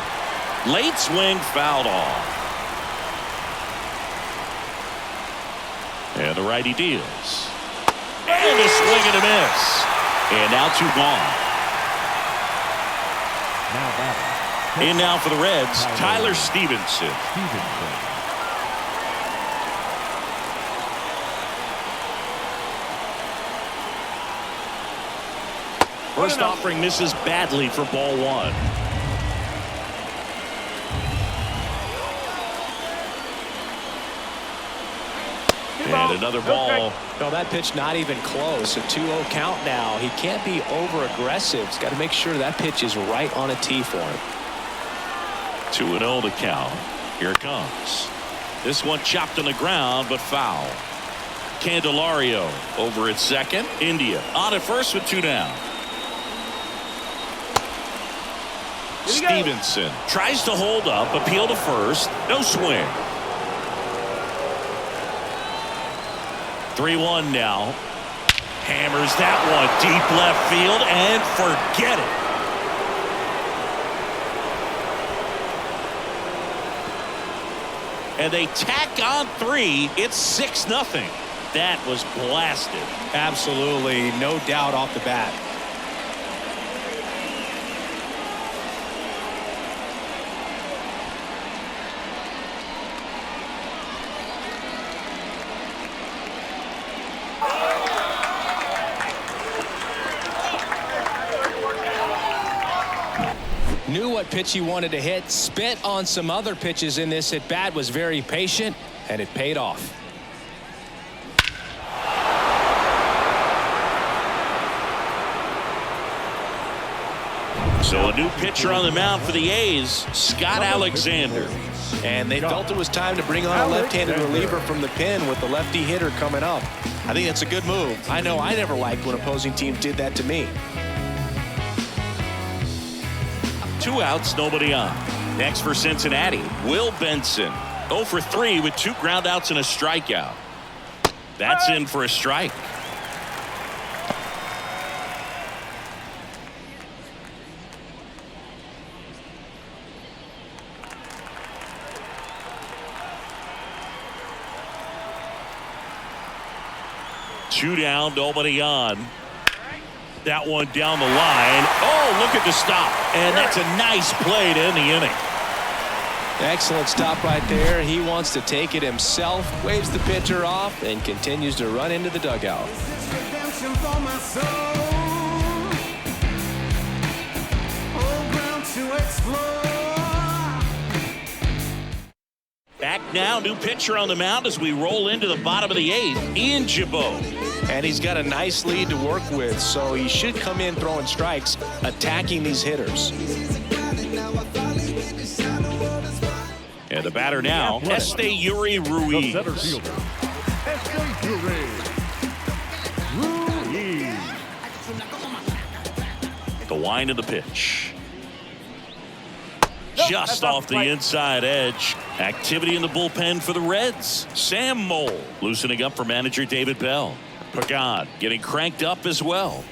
Late swing fouled off. And the righty deals. And a swing and a miss. And now 2 gone. In now for the Reds, Tyler Stevenson. First offering misses badly for ball 1. And another ball. No, that pitch not even close. A 2-0 count now. He can't be over aggressive. He's got to make sure that pitch is right on a tee for him. 2-0 to count. Here it comes. This one chopped on the ground, but foul. Candelario over at second. India on at first with 2 down. Stevenson tries to hold up, appeal to first. No swing. 3-1 now. Hammers that one deep left field and forget it. And they tack on 3. It's 6-0. That was blasted. Absolutely, no doubt off the bat. Knew what pitch he wanted to hit, spit on some other pitches in this at bat, was very patient, and it paid off. So a new pitcher on the mound for the A's, Scott Alexander. And they felt it was time to bring on a left-handed reliever from the pen with the lefty hitter coming up. I think that's a good move. I know I never liked when opposing teams did that to me. 2 outs, nobody on. Next for Cincinnati, Will Benson. 0 for 3 with 2 ground outs and a strikeout. That's in for a strike. Two down, nobody on. That one down the line. Oh, look at the stop. And that's a nice play to end the inning. Excellent stop right there. He wants to take it himself, waves the pitcher off, and continues to run into the dugout. Back now, new pitcher on the mound as we roll into the bottom of the 8th, Ian Gibaut. And he's got a nice lead to work with, so he should come in throwing strikes, attacking these hitters. And the batter now, Esteury Ruiz. The center fielder, Esteury Ruiz. The wind of the pitch. Just off the inside edge. Activity in the bullpen for the Reds. Sam Mole loosening up for manager David Bell. Pagan getting cranked up as well.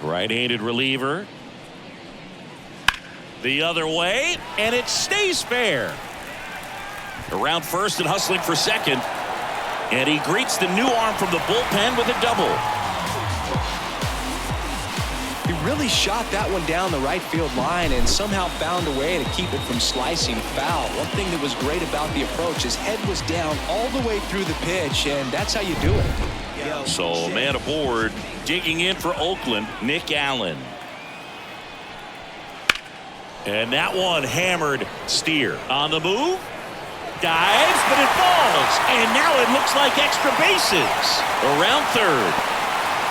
Right-handed reliever. The other way, and it stays fair. Around first and hustling for second. And he greets the new arm from the bullpen with a double. He really shot that one down the right field line and somehow found a way to keep it from slicing foul. One thing that was great about the approach, his head was down all the way through the pitch, and that's how you do it. So man aboard, digging in for Oakland, Nick Allen. And that one hammered. Steer on the move. Dives, but it falls. And now it looks like extra bases. Around third.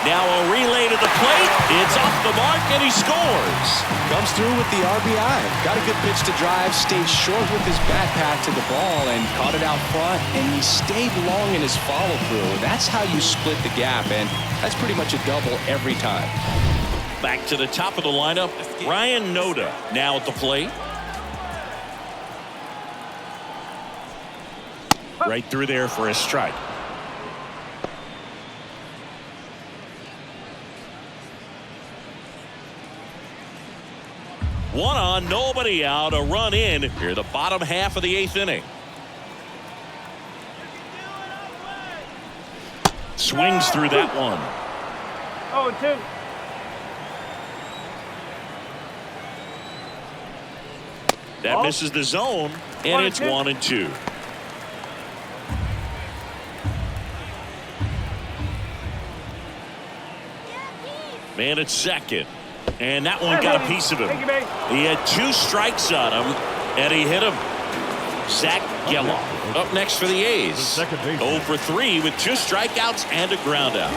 Now a relay to the plate. It's off the mark, and he scores. Comes through with the RBI. Got a good pitch to drive. Stayed short with his back path to the ball and caught it out front. And he stayed long in his follow-through. That's how you split the gap, and that's pretty much a double every time. Back to the top of the lineup, Ryan Noda now at the plate. Right through there for a strike. One on, nobody out, a run in here, the bottom half of the 8th inning. Swings through that one. 0-2. That misses the zone, and it's 1-2. Man at second. And that one got a piece of him. He had 2 strikes on him, and he hit him. Zach Geloff up next for the A's. 0 for 3 with 2 strikeouts and a ground out.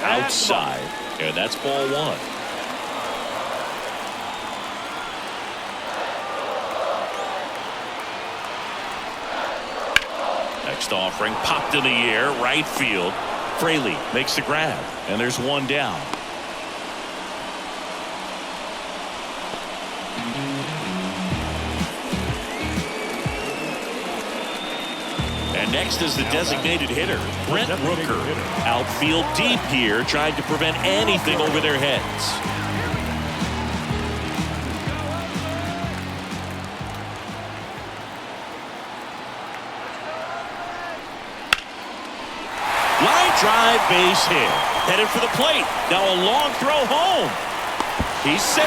Outside. And that's ball 1. Next offering popped in the air, right field. Fraley makes the grab, and there's 1 down. And next is the designated hitter, Brent Rooker. Outfield deep here, trying to prevent anything over their heads. Line drive, base hit. Headed for the plate. Now a long throw home. He's safe.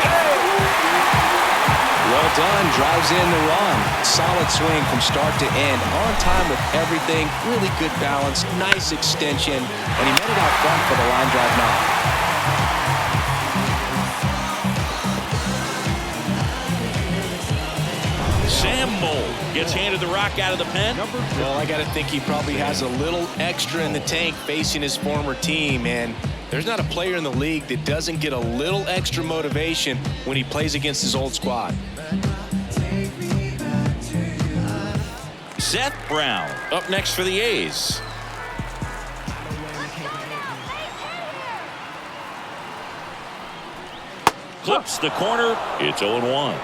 Well done. Drives in the run. Solid swing from start to end. On time with everything. Really good balance. Nice extension. And he made it out front for the line drive knock. Sam Moll gets handed the rock out of the pen. Well, I got to think he probably has a little extra in the tank facing his former team. And there's not a player in the league that doesn't get a little extra motivation when he plays against his old squad. Seth Brown up next for the A's. Clips the corner. It's 0-1.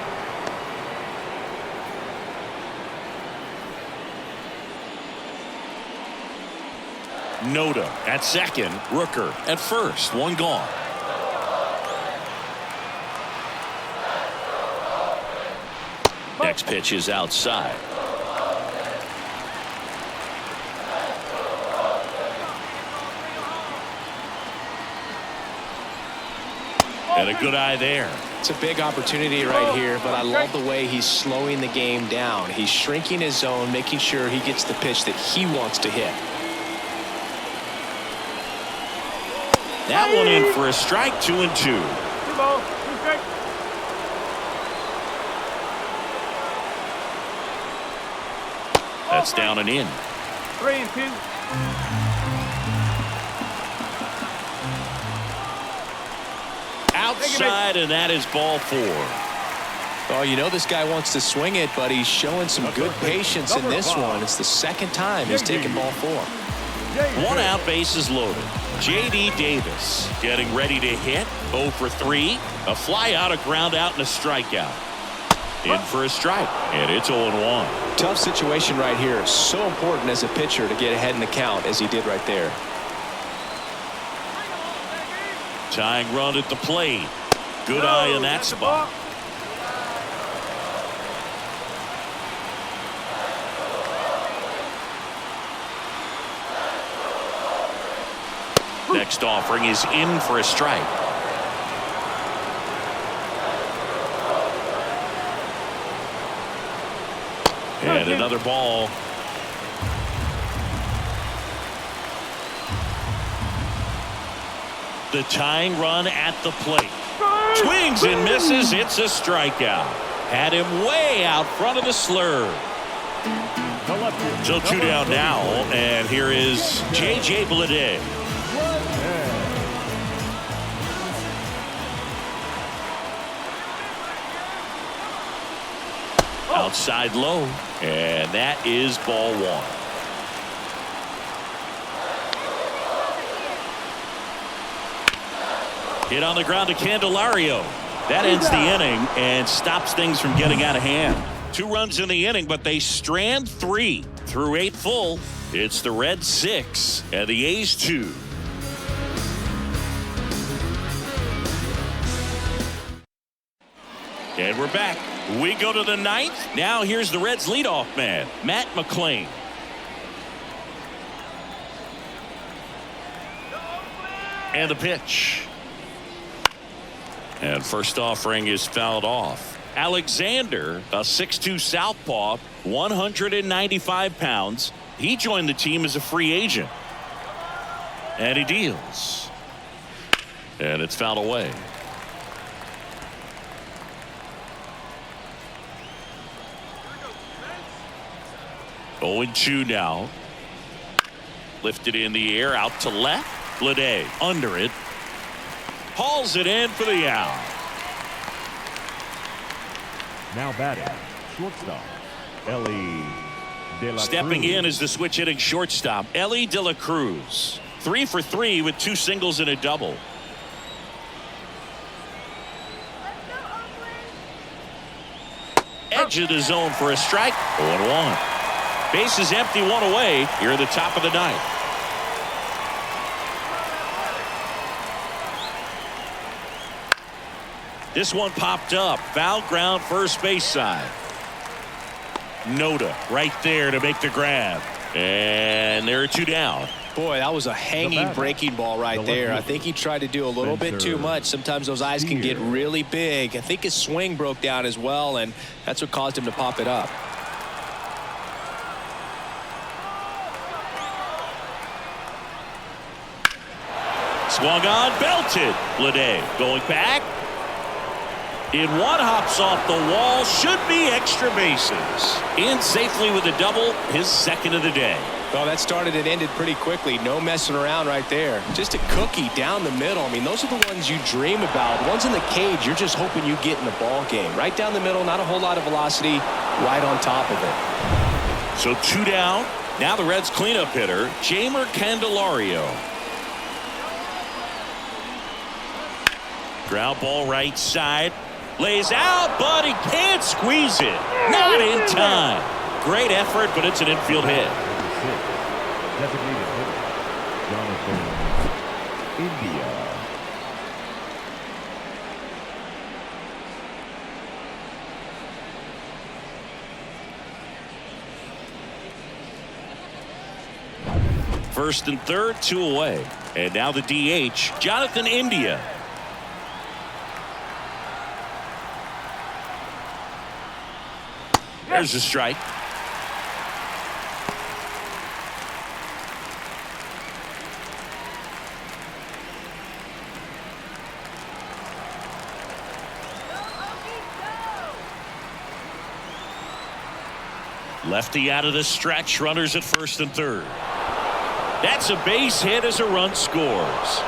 Noda at second. Rooker at first. 1 gone. Next pitch is outside. And a good eye there. It's a big opportunity right here, but I love the way he's slowing the game down. He's shrinking his zone, making sure he gets the pitch that he wants to hit. That one in for a strike. 2-2. 2 balls, 2 strikes. That's down and in. 3-2. Outside, and that is ball 4. Oh, you know this guy wants to swing it, but he's showing some good patience in this one. It's the second time he's taken ball 4. 1 out, bases loaded. J.D. Davis getting ready to hit. 0 for 3. A fly out, a ground out, and a strikeout. In for a strike, and it's 0-1. Tough situation right here. So important as a pitcher to get ahead in the count as he did right there. Tying run at the plate. Good eye in that spot. Next offering is in for a strike. And another ball. The tying run at the plate. Swings and misses. It's a strikeout. Had him way out front of the slur. So 2 down now, and here is J.J. Bleday. Outside low, and that is ball 1. Hit on the ground to Candelario. That ends the inning and stops things from getting out of hand. 2 runs in the inning, but they strand 3 through 8 full. It's the Reds 6 and the A's 2. And we're back. We go to the 9th. Now here's the Reds leadoff man, Matt McClain. And the pitch. And first offering is fouled off. Alexander, a 6'2 southpaw, 195 pounds. He joined the team as a free agent. And he deals. And it's fouled away. Going 2 now. Lifted in the air out to left. Bleday under it. Hauls it in for the out. Now batting, shortstop, Ellie De La Stepping Cruz. in is the switch hitting shortstop, Ellie De La Cruz. 3 for 3 with 2 singles and a double. Edge of the zone for a strike. 0-1. Bases empty, 1 away here at the top of the 9th. This one popped up. Foul ground first base side. Noda right there to make the grab. And there are 2 down. Boy, that was a hanging breaking ball right there. I think he tried to do a little bit too much. Sometimes those eyes can get really big. I think his swing broke down as well, and that's what caused him to pop it up. Swung on, belted. Bleday going back. In one, hops off the wall, should be extra bases. In safely with a double, his 2nd of the day. Well, that started and ended pretty quickly. No messing around right there. Just a cookie down the middle. I mean, those are the ones you dream about. Ones in the cage, you're just hoping you get in the ball game. Right down the middle, not a whole lot of velocity, right on top of it. So 2 down. Now the Reds cleanup hitter, Jeimer Candelario. Ground ball right side. Lays out, but he can't squeeze it. Not in time. Great effort, but it's an infield hit. Designated hitter, Jonathan India. First and third, 2 away. And now the DH, Jonathan India. There's a strike. Lefty out of the stretch, runners at first and third. That's a base hit as a run scores.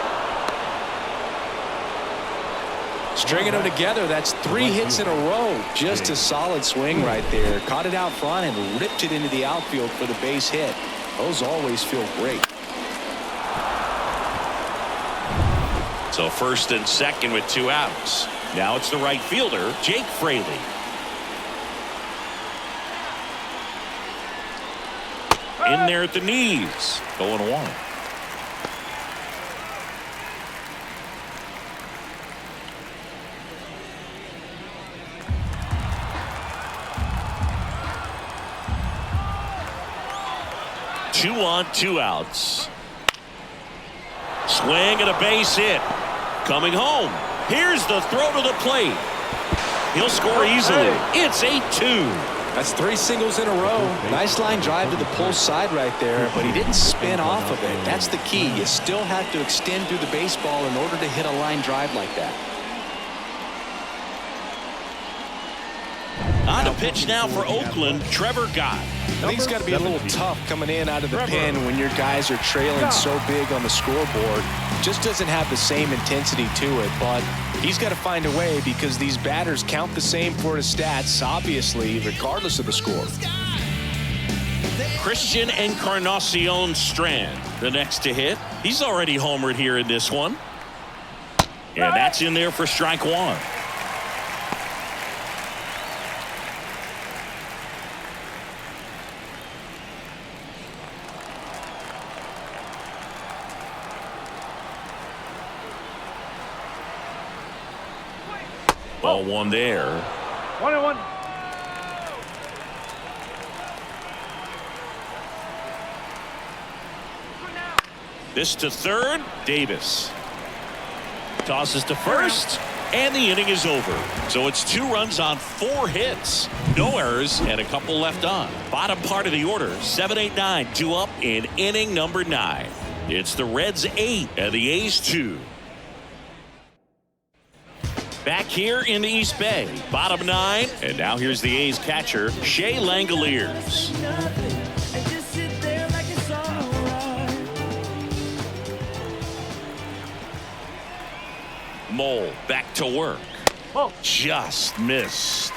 Stringing them together, that's 3 hits in a row. Just a solid swing right there. Caught it out front and ripped it into the outfield for the base hit. Those always feel great. So first and second with 2 outs. Now it's the right fielder, Jake Fraley. in there at the knees. 0-1. Two on, 2 outs. Swing and a base hit. Coming home. Here's the throw to the plate. He'll score easily. It's 8-2. That's 3 singles in a row. Nice line drive to the pull side right there, but he didn't spin off of it. That's the key. You still have to extend through the baseball in order to hit a line drive like that. On a pitch now for Oakland, Trevor Gott. I think it's got to be a little tough coming in out of the pen when your guys are trailing so big on the scoreboard. Just doesn't have the same intensity to it, but he's got to find a way because these batters count the same for his stats, obviously, regardless of the score. Christian Encarnacion Strand, the next to hit. He's already homered here in this one. And that's in there for strike 1. Ball 1 there. 1-1. This to third. Davis tosses to first, and the inning is over. So it's 2 runs on 4 hits, no errors, and a couple left on. Bottom part of the order, 7, 8, 9, 2 up in inning number 9. It's the Reds 8 and the A's 2. Back here in the East Bay, bottom 9, and now here's the A's catcher, Shea Langoliers. Mole back to work. Oh. Just missed.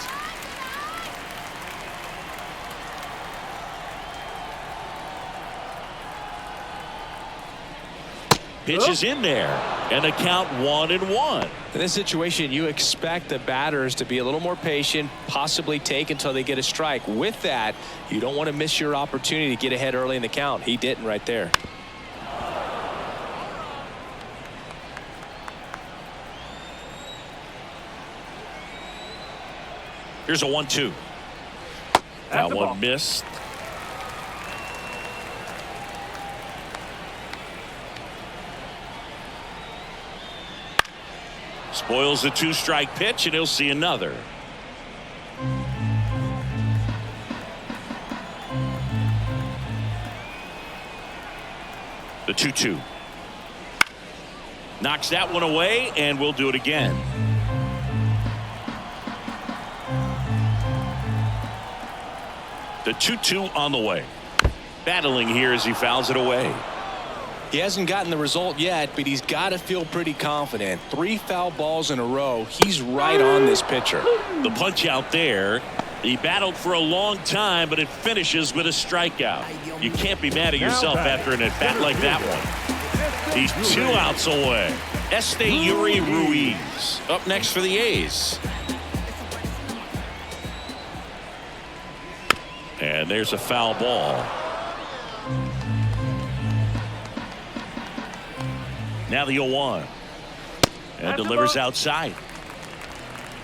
Pitch is in there, and a count 1-1. In this situation, you expect the batters to be a little more patient, possibly take until they get a strike. With that, you don't want to miss your opportunity to get ahead early in the count. He didn't right there. Here's a 1-2. That one missed. Spoils the 2-strike pitch, and he'll see another. The 2-2. Knocks that one away, and we'll do it again. The 2-2 on the way. Battling here as he fouls it away. He hasn't gotten the result yet, but he's got to feel pretty confident. 3 foul balls in a row. He's right on this pitcher. The punch out there. He battled for a long time, but it finishes with a strikeout. You can't be mad at yourself after an at-bat like that one. He's 2 outs away. Yuri Ruiz up next for the A's. And there's a foul ball. Now the 0-1. And delivers outside.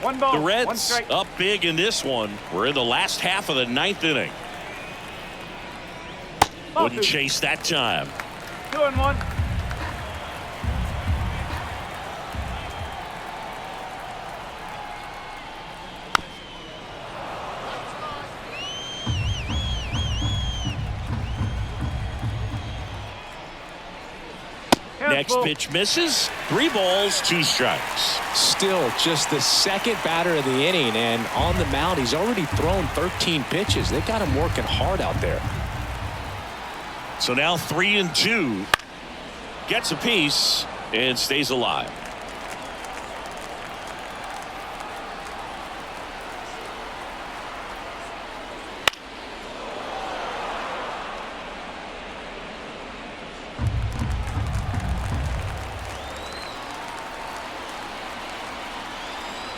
1 ball. The 1 Reds strike. up big in this one. We're in the last half of the 9th inning. Wouldn't chase that time. 2-1. Next pitch misses. 3 balls, 2 strikes. Still just the second batter of the inning, and on the mound he's already thrown 13 pitches. They got him working hard out there. So now 3-2. Gets a piece and stays alive.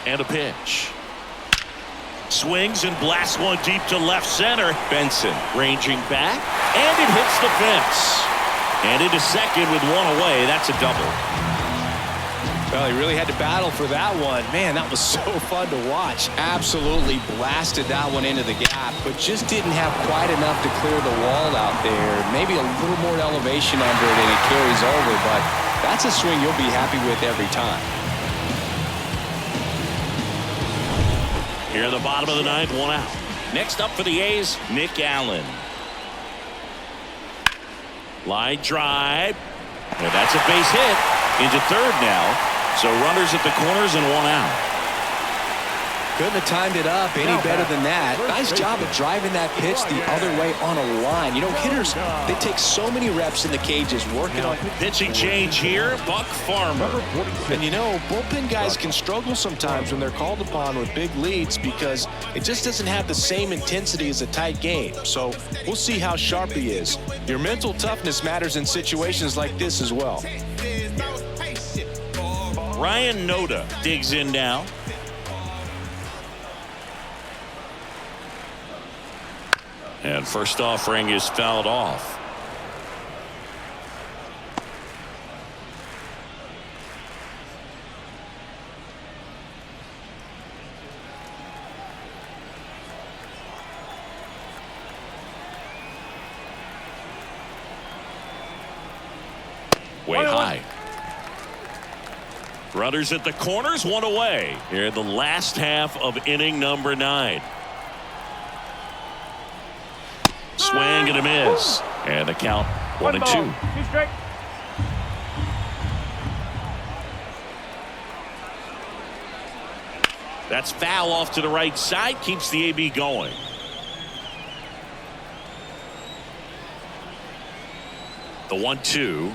And a pitch. swings and blasts one deep to left center. Benson ranging back, and it hits the fence. And into second with one away. That's a double. Well, he really had to battle for that one. Man, that was so fun to watch. Absolutely blasted that one into the gap, but just didn't have quite enough to clear the wall out there. Maybe a little more elevation under it and it carries over, but that's a swing you'll be happy with every time. Here in the bottom of the ninth, one out. Next up for the A's, Nick Allen. Line drive. And that's a base hit into third now. So runners at the corners and one out. Couldn't have timed it up any better than that. Nice job of driving that pitch the other way on a line. You know, hitters, they take so many reps in the cages working on. Pitching change here, Buck Farmer. And you know, bullpen guys can struggle sometimes when they're called upon with big leads because it just doesn't have the same intensity as a tight game. So we'll see how sharp he is. Your mental toughness matters in situations like this as well. Ryan Noda digs in now. And first offering is fouled off. Way high. Runners at the corners, one away. Here in the last half of inning number 9. Swing and a miss. And the count 1-2. 2 straight. That's foul off to the right side. Keeps the AB going. The 1-2.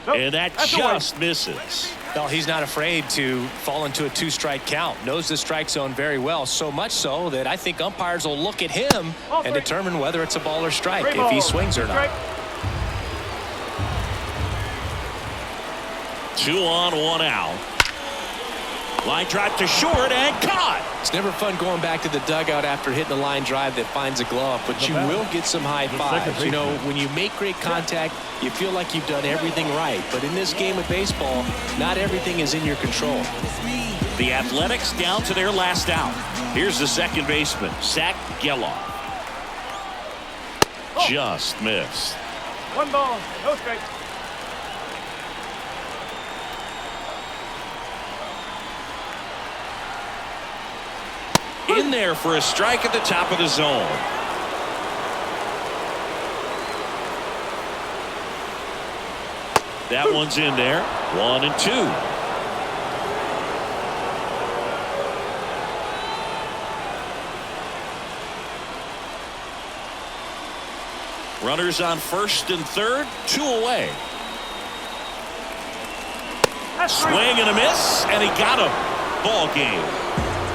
And that just misses. Well, he's not afraid to fall into a 2-strike count. Knows the strike zone very well, so much so that I think umpires will look at him and determine whether it's a ball or strike if he swings or not. 2 on, 1 out. Line drive to short and caught. It's never fun going back to the dugout after hitting a line drive that finds a glove, but you will get some high fives. You know, when you make great contact, you feel like you've done everything right. But in this game of baseball, not everything is in your control. The Athletics down to their last out. Here's the second baseman, Zach Geloff. Just missed. 1 ball, no strike. In there for a strike at the top of the zone. That one's in there. 1-2. Runners on first and third, 2 away. Swing and a miss, and he got him. Ball game.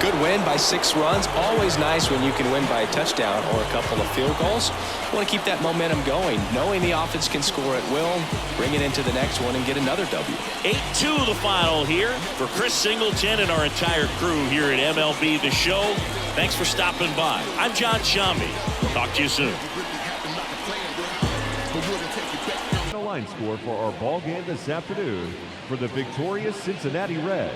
Good win by 6 runs. Always nice when you can win by a touchdown or a couple of field goals. You want to keep that momentum going, knowing the offense can score at will, bring it into the next one and get another W. 8-2 the final here. For Chris Singleton and our entire crew here at MLB The Show, thanks for stopping by. I'm John Shambi. Talk to you soon. The line score for our ball game this afternoon for the victorious Cincinnati Reds.